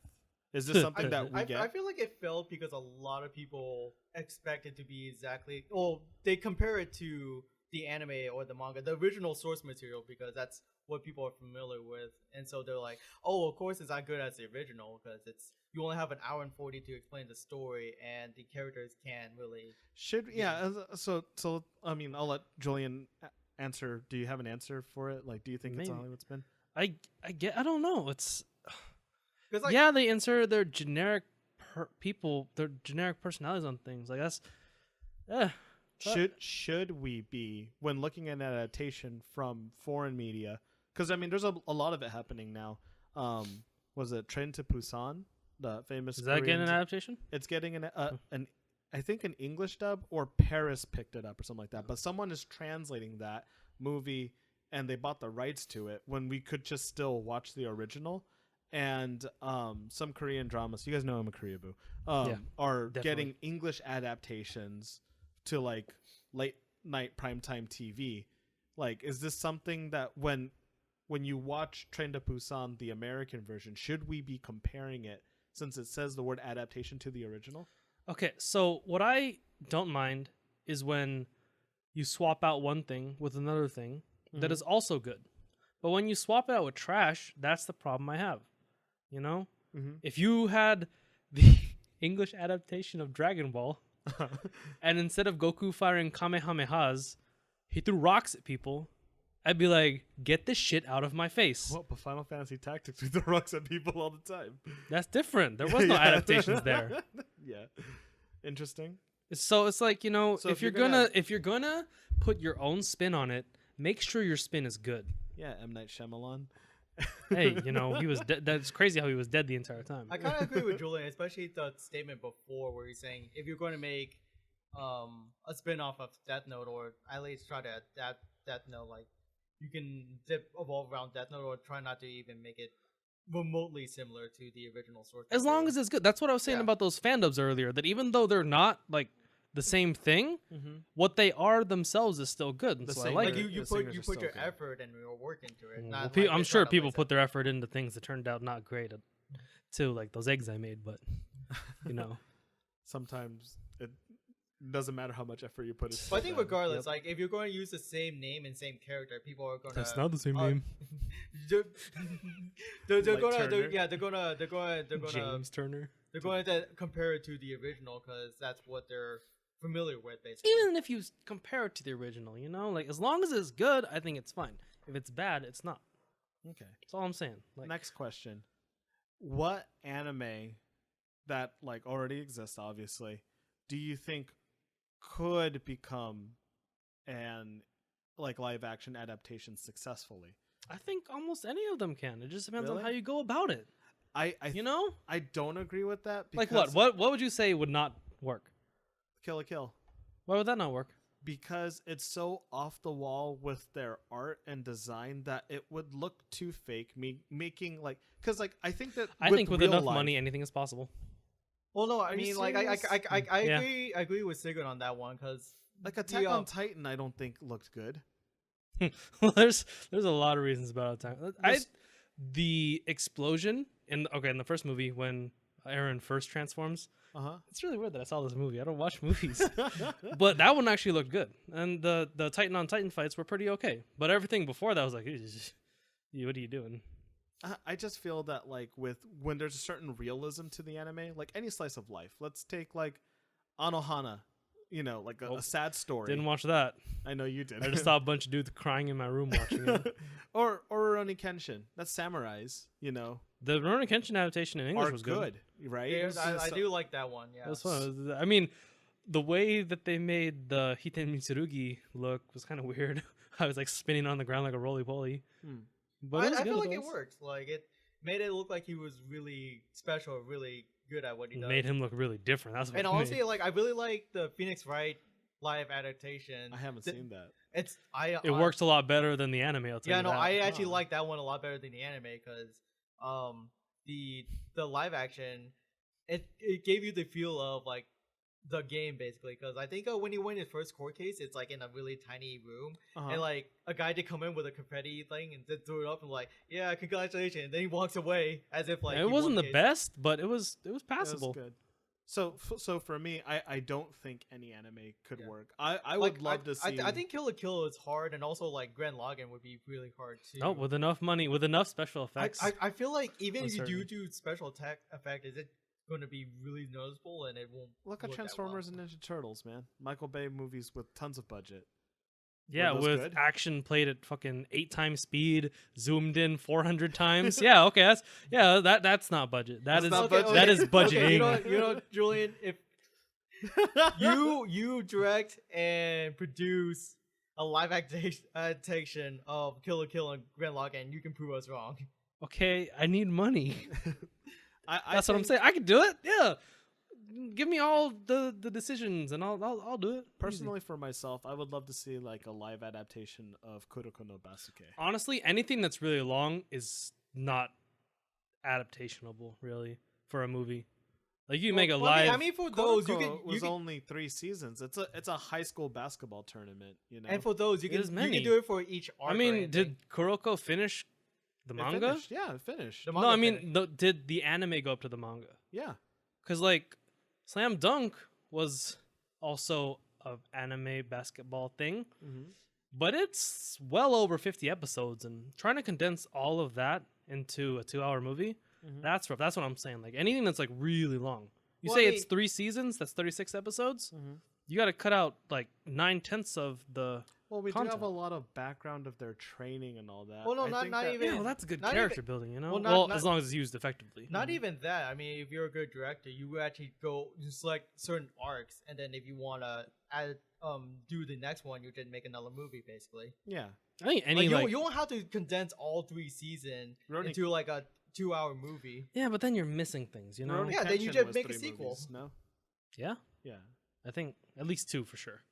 Is this something that we I get? feel like it failed because a lot of people expect it to be exactly. Well, they compare it to the anime or the manga, the original source material, because that's what people are familiar with, and so they're like, "Oh, of course it's not good as the original because you only have an hour and 40 to explain the story, and the characters can't really." So I mean, I'll let Julian answer. Do you have an answer for it? Like, do you think it's a Maybe. Hollywood spin? I don't know. It's 'Cause, like, yeah, they insert their generic people, their generic personalities on things. Like that's Should we be, when looking at an adaptation from foreign media? Because I mean, there's a lot of it happening now. Was it Train to Busan, the famous? is that getting an Korean- adaptation? It's getting an I think an English dub, or Paris picked it up or something like that. But someone is translating that movie, and they bought the rights to it when we could just still watch the original. And some Korean dramas, you guys know I'm a Koreaboo, are definitely. getting English adaptations to like late night primetime TV. Like, is this something that when you watch Train to Busan, the American version, should we be comparing it, since it says the word adaptation, to the original? Okay, so what I don't mind is when you swap out one thing with another thing that is also good. But when you swap it out with trash, that's the problem I have. You know? If you had the English adaptation of Dragon Ball, and instead of Goku firing Kamehamehas, he threw rocks at people, I'd be like, get this shit out of my face. Well, but Final Fantasy Tactics, we throw rocks at people all the time. That's different. There was no adaptations there. Yeah. Interesting. So it's like, you know, So if you're gonna put your own spin on it, make sure your spin is good. Yeah, M. Night Shyamalan. Hey, you know, he was that's crazy how he was dead the entire time. I kind of agree with Julian, especially the statement before where he's saying if you're going to make a spin-off of Death Note, or at least try to adapt Death Note, like you can evolve around Death Note, or try not to even make it remotely similar to the original source. As long as it's good. That's what I was saying about those fandubs earlier, that even though they're not like the same thing, what they are themselves is still good. And The so I singer- like like it. you the singers are put your still good. effort and your work into it. Well, Not pe- like I'm they're sure trying to people lace put their effort into things that turned out not great too, like those eggs I made, but you know. Sometimes it doesn't matter how much effort you put. It's But I still think bad. regardless, Yep. like if you're going to use the same name and same character, people are going to. That's not the same uh, name. they're Like gonna, Turner? they're gonna James Turner. they're going to compare it to the original because that's what they're familiar with, basically. Even if you compare it to the original, you know, like as long as it's good, I think it's fine. If it's bad, it's not. Okay. That's all I'm saying. Like, Next question. What anime that like already exists, obviously, do you think could become an like live action adaptation successfully? I think almost any of them can. It just depends on Really? how you go about it. You know, I don't agree with that. like Because what? What would you say would not work? Kill a Kill. Why would that not work? Because it's so off the wall with their art and design that it would look too fake. Making like, because like I think that I think with real enough life- money, anything is possible. Well, no, I Are you mean, like, serious? I Yeah. agree with Sigurd on that one because like Attack on Titan, I don't think looked good. Well, there's a lot of reasons about it. This- The explosion in the first movie when Aaron first transforms. It's really weird that I saw this movie. I don't watch movies, but that one actually looked good, and the Titan on Titan fights were pretty okay. But everything before that was like, what are you doing? I just feel that like when there's a certain realism to the anime, like any slice of life. Let's take like Anohana, you know, like a sad story. Didn't watch that. I know you did. I just saw a bunch of dudes crying in my room watching it. or Rurouni Kenshin. That's samurais, you know, The Rurouni Kenshin adaptation in English are was good, right? Yeah, It's I just- do like that one. Yeah, That's fun. I mean, the way that they made the Hiten Mitsurugi look was kind of weird. I was like spinning on the ground like a roly poly. But it was I good feel like it otherwise. worked. Like it made it look like he was really special, really good at what he does. Made him look really different. That's what And it honestly, made. like I really like the Phoenix Wright live adaptation. I haven't seen that. It's It works a lot better than the anime. I'll tell Yeah, you no, that. I actually Huh. like that one a lot better than the anime because the live action it gave you the feel of like the game basically because I think when he won his first court case it's like in a really tiny room and like a guy did come in with a confetti thing and then threw it up and like yeah congratulations and then he walks away as if like it he won wasn't the case. best, but it was It was passable. good. So for me, I don't think any anime could Yeah. work. I Like, would love to see. I think Kill la Kill is hard and also like Grand Lagann would be really hard too. No, with enough money, with enough special effects. I feel like even if you Uncertain. do special attack effect, is it going to be really noticeable and it won't Look at work that Transformers well? and Ninja Turtles, man. Michael Bay movies with tons of budget. Yeah, those with good? action played at fucking 8 times speed, zoomed in 400 times. Yeah, okay, that's not budget. That's not Okay, budget. That is budgeting. Okay, you know, Julian, if you direct and produce a live adaptation of Kill la Kill and Gren Lagann, you can prove us wrong. Okay, I need money. That's what I'm think saying. I can do it. Yeah, give me all the decisions, and I'll do it. Easy. Personally, for myself, I would love to see like a live adaptation of Kuroko no Basuke. Honestly, anything that's really long is not adaptationable, really, for a movie. Like you can make a Well, live. I mean, for those you Kuroko can, was only 3 seasons. It's a high school basketball tournament, you know. and for those you There's can many. do it for each arc. I or mean, anything. did Kuroko finish the It manga? finished. Yeah, it finished. The No, manga I mean, finished. did the anime go up to the manga? Yeah. Because like Slam Dunk was also an anime basketball thing, Mm-hmm. but it's well over 50 episodes, and trying to condense all of that into a 2-hour movie, Mhm. that's rough. That's what I'm saying. Like anything that's like really long. You Well, say I it's 3 seasons, that's 36 episodes. Mm-hmm. You got to cut out like 9/10 of the. Well, we do Content. have a lot of background of their training and all that. Well, no, I not- think not that- even- Yeah, well, that's a good not character even- building, you know. well, Well, not- as long as it's used effectively. Not even that. I mean, if you're a good director, you would actually you select certain arcs, and then if you wanna add do the next one, you just make another movie, basically. Yeah. I think any Like, you, like you don't have to condense all 3 seasons Rurouni- into like a 2-hour movie. yeah, but then you're missing things, you know. Rurouni Yeah, then you Kenshin just was make a 3 sequel. movies, no? Yeah, Yeah. I think at least 2 for sure.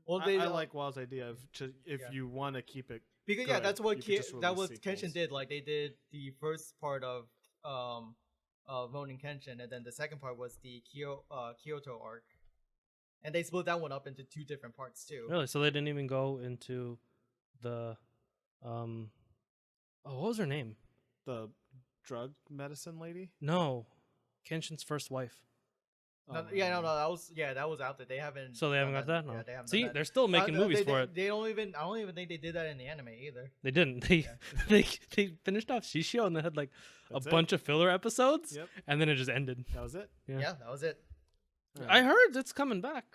Well, I like Wild's idea of if Yeah. you want to keep it. because yeah, good, that's what you could just that release was sequels. Kenshin did. Like they did the first part of Ronin Kenshin, and then the second part was the Kyoto arc, and they split that one up into 2 different parts too. Really? So they didn't even go into the oh, what was her name? The drug medicine lady. No, Kenshin's first wife. No, that was out there. They haven't. So they haven't got done that. No. Yeah, they haven't. See, done that. they're still making movies they, for they, it. They don't even. I don't even think they did that in the anime either. They didn't. They they finished off Shishio and they had like That's a it. bunch of filler episodes, Yep. and then it just ended. That was it. Yeah. Yeah, that was it. Yeah. I heard it's coming back.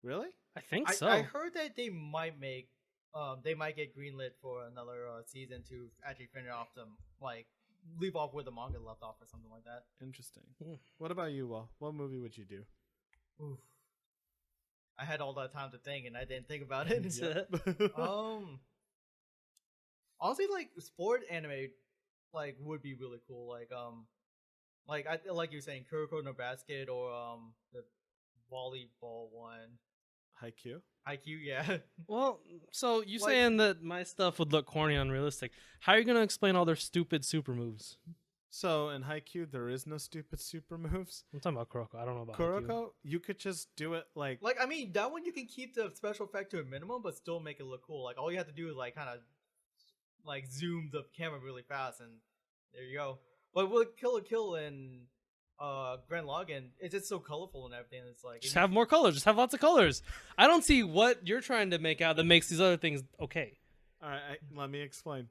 Really? I think so. I heard that they might make. They might get greenlit for another season to actually finish off them, like leave off where the manga left off or something like that. Interesting. Hmm. What about you, Will? What movie would you do? Oof. I had all that time to think, and I didn't think about it. Yep. Honestly, like sport anime, like would be really cool. Like you were saying, Kuroko no Basket or the volleyball one, Haikyuu? IQ. Yeah, Well, so you Like- saying that my stuff would look corny and unrealistic? How are you gonna explain all their stupid super moves? So in Haikyuu, there is no stupid super moves. I'm talking about Kuroko. I don't know about Haikyuu. Kuroko, you could just do it like like I mean that one you can keep the special effect to a minimum, but still make it look cool. Like all you have to do is like kind of like zoom the camera really fast, and there you go. But with Kill la Kill and Gren Lagann, it's just so colorful and everything. It's like Just have more colors. Just have lots of colors. I don't see what you're trying to make out that makes these other things okay. All right, let me explain.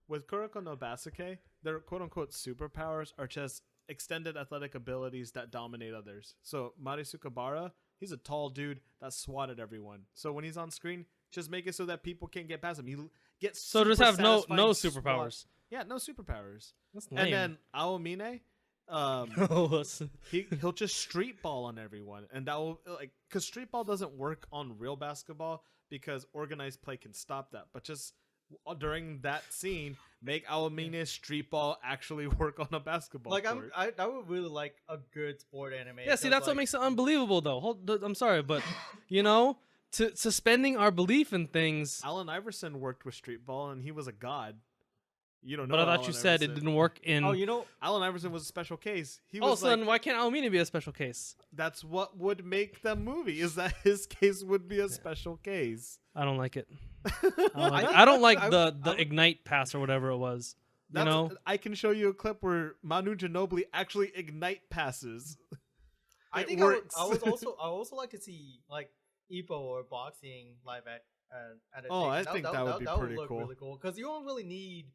With Kuroko no Basuke, their quote-unquote superpowers are just extended athletic abilities that dominate others. So Marisukabara, he's a tall dude that swatted everyone. So when he's on screen, just make it so that people can't get past him. He gets So just super have no satisfying superpowers. swat. Yeah, no superpowers. That's lame. And then Aomine, he'll just street ball on everyone, and that will because street ball doesn't work on real basketball because organized play can stop that. But just during that scene, make Aomine's street ball actually work on a basketball like court. I would really like a good sport anime. Yeah, see, because, that's what like, makes it unbelievable, though. I'm sorry, but you know, suspending our belief in things. Allen Iverson worked with street ball, and he was a god. You don't know. But I thought Allen you said it Iverson. didn't work in. Oh, you know, Allen Iverson was a special case. He Oh, was so like, then why can't Aomine be a special case? that's what would make the movie. Is that his case would be a special case. I don't like it. I- I don't like I- the I- ignite pass or whatever it was. You know, I can show you a clip where Manu Ginobili actually ignite passes. I It think works. I would also like to see like Ippo or boxing live adaptation. Oh, I think that would be pretty look cool. really cool because you don't really need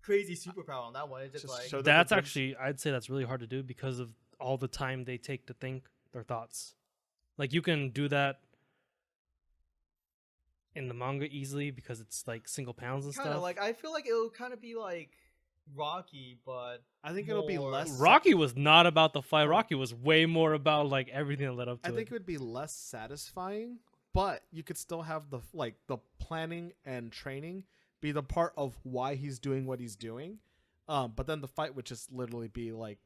crazy superpower on that one. It's just, Just like show that that's the dudes- actually, I'd say that's really hard to do because of all the time they take to think their thoughts. Like you can do that in the manga easily because it's like single pounds and Kind of stuff. like I feel like it'll kind of be like Rocky, but I think it'll be more- less. Rocky was not about the fight. Rocky was way more about like everything that led up to I it. think it would be less satisfying, but you could still have the planning and training be the part of why he's doing what he's doing. But then the fight would just literally be like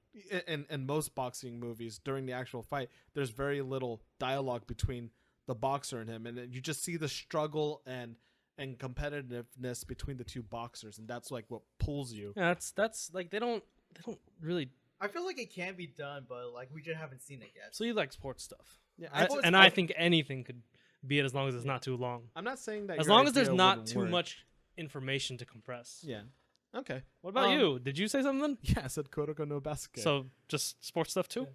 in most boxing movies during the actual fight, there's very little dialogue between the boxer and him, and you just see the struggle and competitiveness between the two boxers, and that's like what pulls you. Yeah, that's like they don't really. I feel like it can be done, but like we just haven't seen it yet. So you like sports stuff, Yeah, I think anything could be it as long as it's not too long. I'm not saying that As your long as there's idea not wouldn't too work. much information to compress. Yeah. Okay. What about you? Did you say something? Yeah, I said Kuroko no Basket. So just sports stuff too.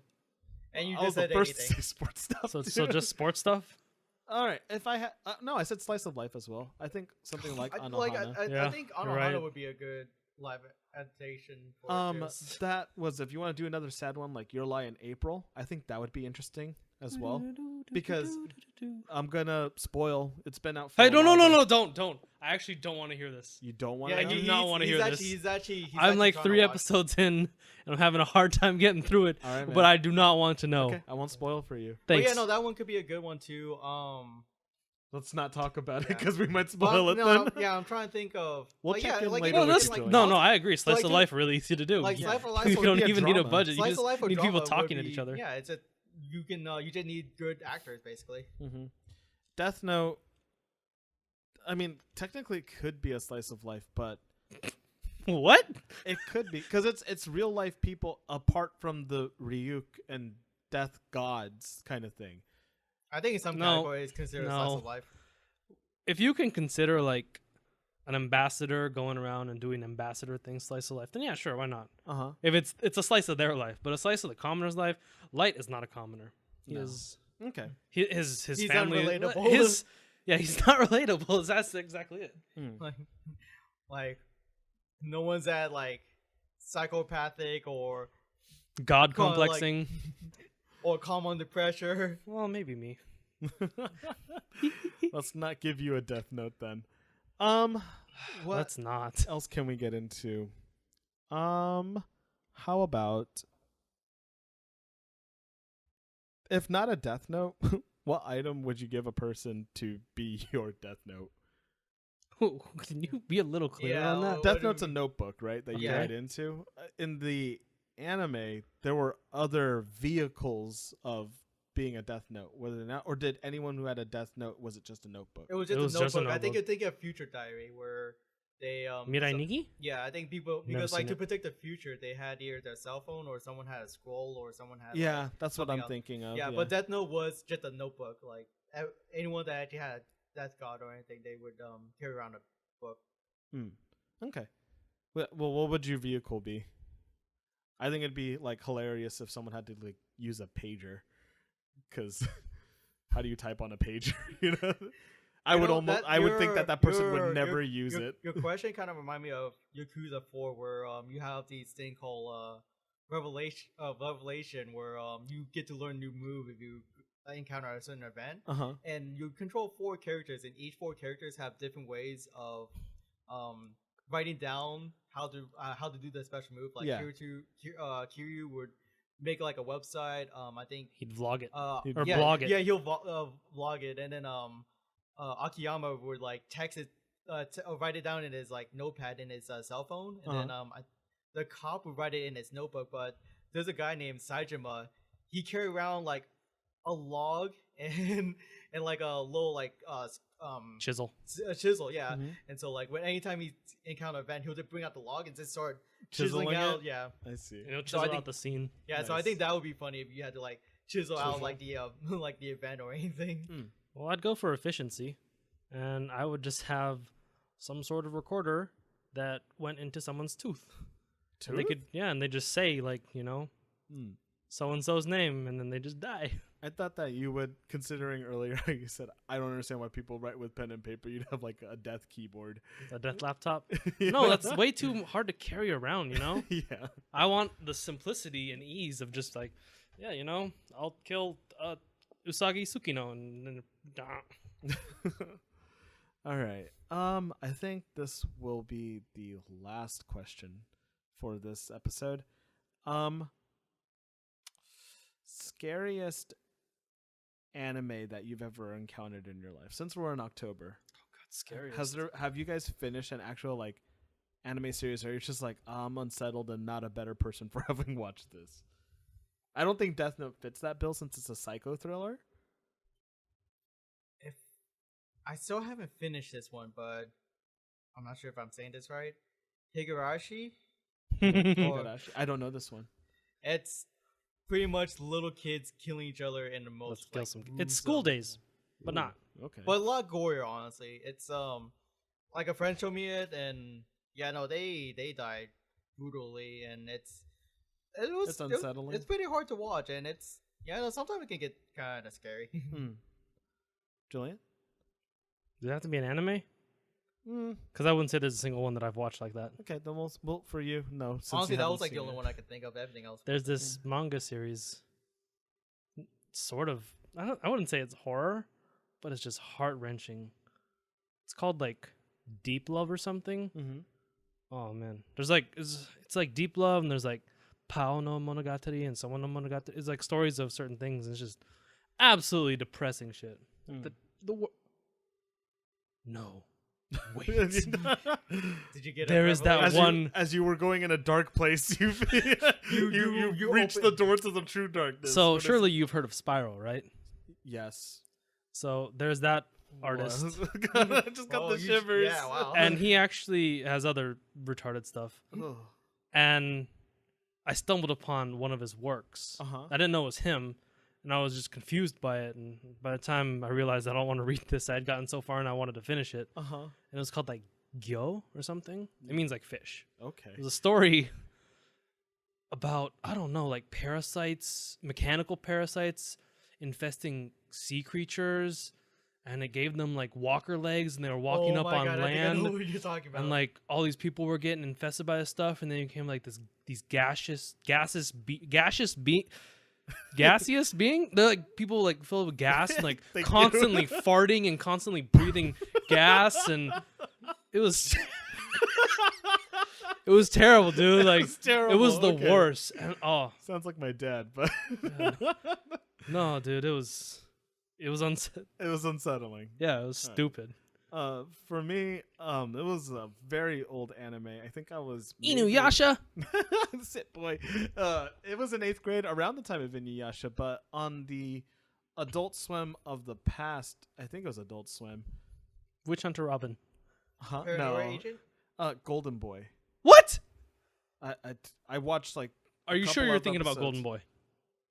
And you I was just the said first to anything. say sports stuff. So too. just sports stuff. All right. If I had no, I said slice of life as well. I think something like I, Anohana. like I Yeah, think you're Anohana right. would be a good live adaptation. For it too. That was if you want to do another sad one like Your Lie in April. I think that would be interesting as well. Because I'm gonna spoil. It's been out. For Hey, a while, no, but don't. I actually don't want to hear this. You don't want Yeah, to. I do he's- not wanna he's hear actually- this. He's actually. I'm like trying 3 to watch. episodes in, and I'm having a hard time getting through it. All right, man. But I do not want to know. Okay, I won't spoil for you. But Thanks. yeah, no, that one could be a good one too. Let's not talk about it Yeah. because we might But spoil it no, then. yeah, I'm trying to think of. We'll like, check yeah, in like, later you No, know, with that's you like, doing no. I agree. Slice like of to- life really easy to do. like You- Slice of Life you would don't be a even need a drama. budget. You Slice just of life or need people drama talking would at each be- other. Yeah, it's a you can you just need good actors basically. Mm-hmm. Death Note. I mean, technically, it could be a slice of life, but What? it could be because it's real life people apart from the Ryuk and death gods kind of thing. I think in some No, categories considered a slice no. of life. If you can consider like an ambassador going around and doing ambassador things, slice of life, then yeah, sure, why not? Uh huh. If it's a slice of their life, but a slice of the commoner's life, Light is not a commoner. He No. is Okay. his He's family. unrelatable. Yeah, he's not relatable. That's exactly it. Like no one's that like psychopathic or God Call it, like- complexing. or calm under pressure. Well, maybe me. Let's not give you a death note then. What Let's not. else can we get into? How about if not a death note, what item would you give a person to be your death note? Can you be a little clearer Yeah, on that? What Death do Note's a we- notebook, right? That you Okay. write into. In the anime, there were other vehicles of being a death note, whether or not, or did anyone who had a death note, was it just a notebook? It was It just was a just a notebook. I think notebook. you think of Future Diary where they Mirai so- Nigi? yeah, I think people Never because like seen to it. predict the future, they had either their cell phone or someone had a scroll or someone had Yeah, like, that's what something I'm else. thinking of. Yeah, but Death Note was just a notebook. Like anyone that actually had a death god or anything, they would carry around a book. Okay. Well, what would your vehicle be? I think it'd be like hilarious if someone had to like use a pager, because how do you type on a pager? You know, I You would know, almost, that- I would think that person your- would never your- use your, it. Your question kind of remind me of Yakuza 4, where you have these thing called revelation, where you get to learn new move if you encounter a certain event, and you control 4 characters, and each 4 characters have different ways of writing down how to do the special move. Like Yeah. Kiryu would make like a website. I think He'd vlog it. He'd- Or yeah, blog it. Yeah, he'll vlog it, and then Akiyama would like text it, or write it down in his like notepad in his cell phone, and then the cop would write it in his notebook. But there's a guy named Saijima. He carry around like a log and like a little like Chisel. a chisel, yeah. Mhm. And so like when anytime he encounter an event, he'll just bring out the log and just start Chiseling chiseling out. it? Yeah, I see. You know, So chisel I think- out the scene. yeah. So I Nice. think that would be funny if you had to like chisel out Chisel. like the like the event or anything. Well, I'd go for efficiency, and I would just have some sort of recorder that went into someone's tooth. And they Tooth? could, yeah, and they just say like, you know, Hmm. so and so's name, and then they just die. I thought that you would, considering earlier you said I don't understand why people write with pen and paper. You'd have like a death keyboard. A death laptop. You No, know? that's way too hard to carry around. You know, Yeah. I want the simplicity and ease of just like, yeah, you know, I'll kill Usagi Tsukino, and then All right. I think this will be the last question for this episode. Scariest anime that you've ever encountered in your life since we're in October. Oh God, scariest. Have you guys finished an actual like anime series, or you're just like, I'm unsettled and not a better person for having watched this? I don't think Death Note fits that bill since it's a psycho thriller. If I still haven't finished this one, but I'm not sure if I'm saying this right. Higurashi. Higurashi. I don't know this one. It's pretty much little kids killing each other in the most. Let's kill some. It's school days, but Ooh, not. Okay. But a lot gorier, honestly. It's like a friend showed me it, and yeah, no, they died brutally, and it's unsettling. It's pretty hard to watch, and it's no, sometimes it can get kind of scary. Julian? Does it have to be an anime? Because I wouldn't say there's a single one that I've watched like that. Okay, then we'll for you. No, since Honestly, you that haven't was like the seen only it. one I could think of. Everything else. There's this manga series, sort of. I wouldn't say it's horror, but it's just heart wrenching. It's called like Deep Love or something. Mm-hmm. Oh man, there's like it's like Deep Love, and there's like Pao no Monogatari and Someone no Monogatari. It's like stories of certain things, and it's just absolutely depressing shit. No. Wait. Did you get? There is that one. As you were going in a dark place, you reached the door to the true darkness. So What is- surely you've heard of Spiral, right? yes. So there's that artist, I just got the shivers. Yeah, wow. and he actually has other retarded stuff. Oh. And I stumbled upon one of his works. Uh-huh. I didn't know it was him, and I was just confused by it. And by the time I realized I don't want to read this, I had gotten so far and I wanted to finish it. Uh-huh. And it was called like Gyo or something. It means like fish. Okay. It was a story about, I don't know, like parasites, mechanical parasites infesting sea creatures, and it gave them like walker legs, and they were walking up on God, I land. know what you're talking about. And like all these people were getting infested by this stuff, and then it became like these gaseous being. They're like people like filled with gas and like Thank constantly you. farting and constantly breathing gas, and it was it was terrible, dude. Like It's terrible. it was the Okay. worst. And Sounds like my dad, but no, dude, it was it was unsettling. yeah, it was All right. stupid. For me, it was a very old anime. I think I was maybe- Inuyasha. Sit boy. It was in 8th grade, around the time of Inuyasha, but on the Adult Swim of the past, I think it was Adult Swim. Witch Hunter Robin. Huh? Paranoia No. Agent? Golden Boy. What? I watched like. Are a you sure couple you're of thinking about episodes. Golden Boy?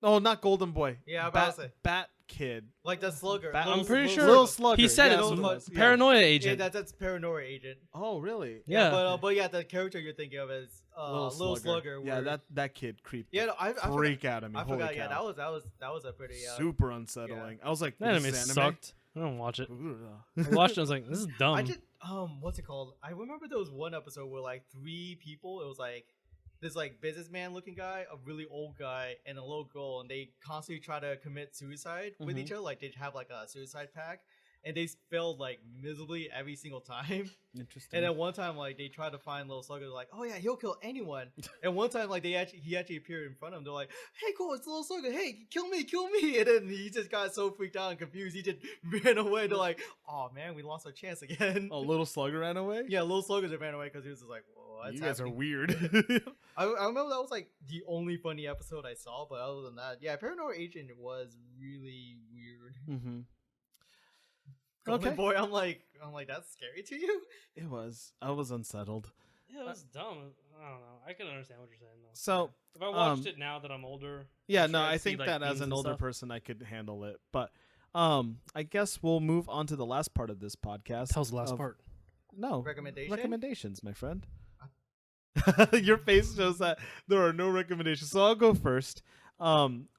Oh, not Golden Boy. Yeah, I'm about to say. Bat Kid. Like the slugger. Bat- I'm pretty sure Little Slugger. he said Yeah, it's that's what it was. Yeah. Paranoia Yeah, Agent. that's Paranoia Agent. Oh, really? Yeah. But yeah, the character you're thinking of is Little Slugger. Yeah, where- that kid creeped. Yeah, the no, I freak out of me. I Holy forgot. Yeah, cow. that was a pretty Super unsettling. I was like, That this anime is sucked. I don't watch it. Ugh. I watched it. I was like, this is dumb. I did what's it called? I remember there was one episode where like 3 people. It was like this like businessman looking guy, a really old guy, and a little girl, and they constantly try to commit suicide with each other. Like they have like a suicide pact, and they failed like miserably every single time. Interesting. And then one time, like they tried to find Little Slugger, like, oh yeah, he'll kill anyone. And one time, like he actually appeared in front of them. They're like, hey, cool, it's Little Slugger. Hey, kill me. And then he just got so freaked out and confused, he just ran away. They're like, oh man, we lost our chance again. Oh, Little Slugger ran away? Yeah, Little Slugger just ran away because he was just like, whoa, what's You guys happening? are weird. I remember that was like the only funny episode I saw, but other than that, yeah, Paranoia Agent was really weird. Mm-hmm. Golden Okay. Boy, I'm like, that's scary to you? It was. I was unsettled. yeah, it was dumb. I don't know. I can understand what you're saying though. So, If I watched it now that I'm older, yeah, I'm no, sure I'd I see, think like, that as themes an and older stuff. person, I could handle it. But I guess we'll move on to the last part of this podcast. That was the last of- part. No. Recommendation? Recommendations, my friend. Your face shows that there are no recommendations. So I'll go first.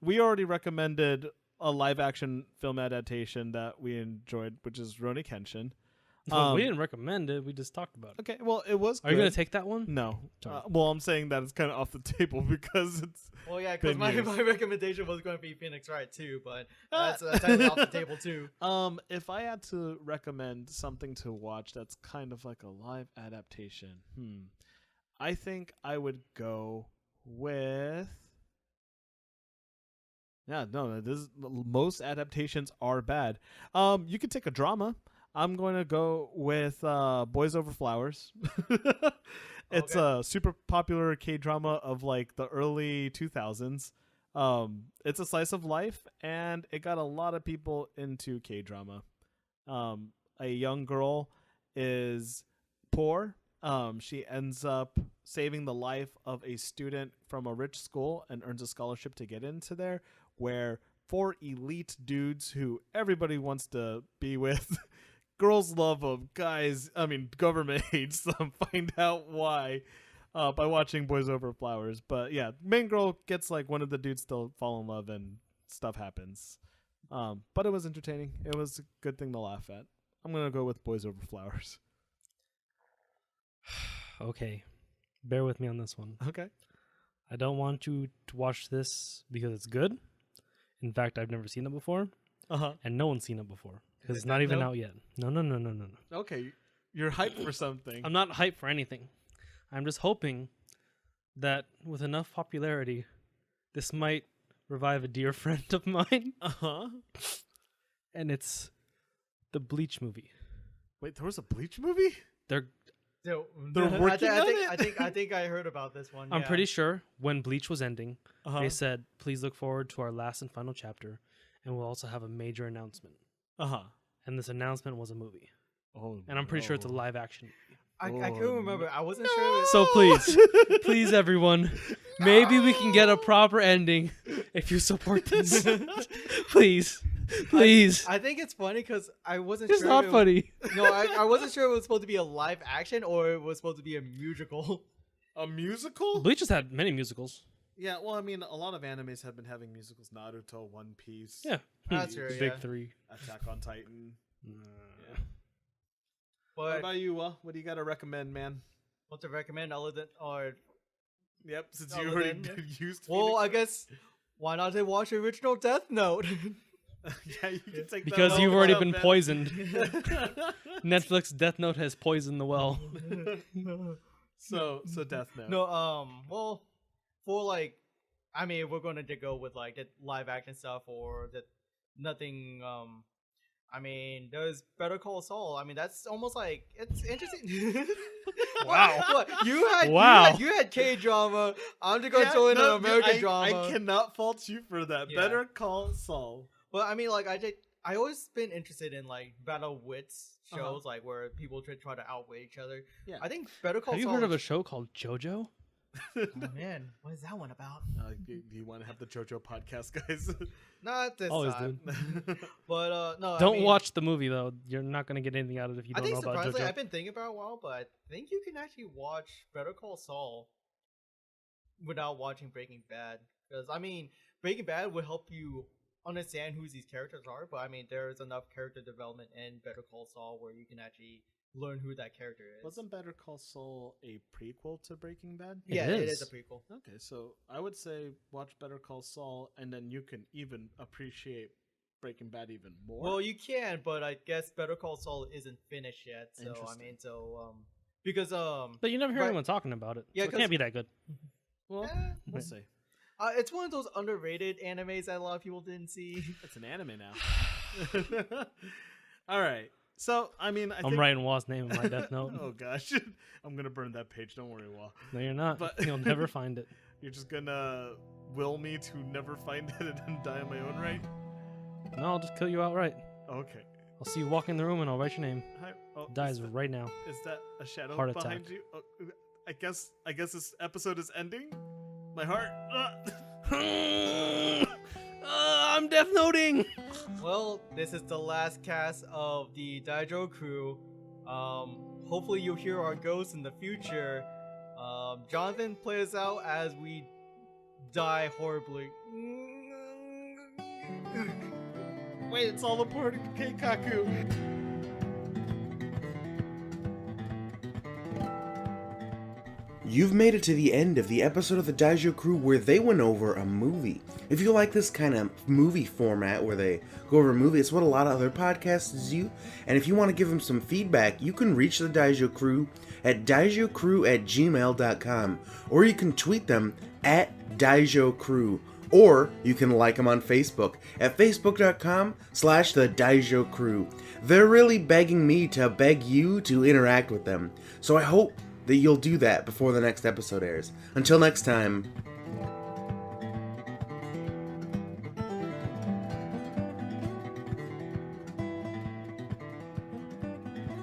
We already recommended a live action film adaptation that we enjoyed, which is Rurouni Kenshin. We didn't recommend it. We just talked about it. Okay, well, it was. Are you gonna good. take that one? No. Sorry. Well, I'm saying that it's kind of off the table because it's. Well, yeah, because Been my used. recommendation was going to be Phoenix Wright too, but that's totally off the table too. If I had to recommend something to watch that's kind of like a live adaptation, I think I would go with. Yeah, no, most adaptations are bad. You could take a drama. I'm going to go with Boys Over Flowers. It's a super popular K-drama of like the early 2000s. It's a slice of life, and it got a lot of people into K-drama. A young girl is poor. She ends up saving the life of a student from a rich school and earns a scholarship to get into there, where 4 elite dudes who everybody wants to be with, girls love them, government hates them, find out why by watching Boys Over Flowers. But yeah, main girl gets like one of the dudes to fall in love and stuff happens. But it was entertaining. It was a good thing to laugh at. I'm going to go with Boys Over Flowers. Okay. Bear with me on this one. Okay. I don't want you to watch this because it's good. In fact, I've never seen it before, and no one's seen it before because it's not even out yet. No. Okay, you're hyped for something. I'm not hyped for anything. I'm just hoping that with enough popularity, this might revive a dear friend of mine. And it's the Bleach movie. Wait, there was a Bleach movie? They're working on it? I think I heard about this one. I'm yeah. pretty sure when Bleach was ending, they said, please look forward to our last and final chapter, and we'll also have a major announcement. And this announcement was a movie. Oh, and I'm pretty sure it's a live action movie. I couldn't remember. I wasn't sure. So please, everyone, maybe we can get a proper ending if you support this. Please. I think it's funny because I wasn't It's sure. not funny. No, I wasn't sure it was supposed to be a live action or it was supposed to be a musical. A musical? Bleach has had many musicals. Yeah, well, I mean, a lot of animes have been having musicals. Naruto, One Piece. Yeah. That's true, The yeah. big 3. Attack on Titan. Yeah. But What about you, What do you got to recommend, man? what to recommend other than Yep, since Other you already than- used well, Phoenix I guess why not they watch the original Death Note? yeah, you can take Because that you've well already up, been man. poisoned. Netflix Death Note has poisoned the well. So Death Note. No, well, for like, I mean, if we're gonna go with like the live action stuff or the nothing. I mean, there's Better Call Saul. I mean, that's almost like it's interesting. Wow. What? You had Wow. you had K drama. I'm just gonna throw in an American drama. I cannot fault you for that. Yeah. Better Call Saul. But I mean, like I always been interested in like battle wits shows, like where people try to outweigh each other. Yeah. I think Better Call Have you Saul. heard of a show called JoJo? Oh man, what is that one about? Do you want to have the JoJo podcast, guys? Not this Always time. But no, Don't I mean, watch the movie though. You're not gonna get anything out of it if you I don't think know about surprisingly, JoJo. I've been thinking about it a while, but I think you can actually watch Better Call Saul without watching Breaking Bad. Because I mean, Breaking Bad would help you understand who these characters are, but I mean, there's enough character development in Better Call Saul where you can actually learn who that character is. Wasn't Better Call Saul a prequel to Breaking Bad? Yeah, It it is. is a prequel. Okay, so I would say watch Better Call Saul, and then you can even appreciate Breaking Bad even more. Well, you can, but I guess Better Call Saul isn't finished yet. So I Interesting. mean, because But you never hear Right. anyone talking about it. Yeah, So it can't be that good. well, eh, we'll see. it's one of those underrated animes that a lot of people didn't see. It's an anime now. All right. So, I mean, I I'm think... writing Wa's name in my Death Note. Oh, gosh. I'm going to burn that page. Don't worry, Wa. No, you're not. But- You'll never find it. You're just going to will me to never find it and then die on my own right? No, I'll just kill you outright. Okay. I'll see you walk in the room and I'll write your name. Hi. Oh, Dies is that, right now. is that a shadow Heart behind attack. you? Oh, I guess this episode is ending. My heart. I'm Death Noting! Well, this is the last cast of the Daijo crew. Hopefully you'll hear our ghosts in the future. Jonathan plays out as we die horribly. Wait, it's all a part of Keikaku. You've made it to the end of the episode of the Daijo Crew where they went over a movie. If you like this kind of movie format where they go over a movie, it's what a lot of other podcasts do. And if you want to give them some feedback, you can reach the Daijo Crew at daijocrew@gmail.com, or you can tweet them at Daijo Crew, or you can like them on Facebook at facebook.com/the Daijo Crew. They're really begging me to beg you to interact with them, so I hope that you'll do that before the next episode airs. Until next time,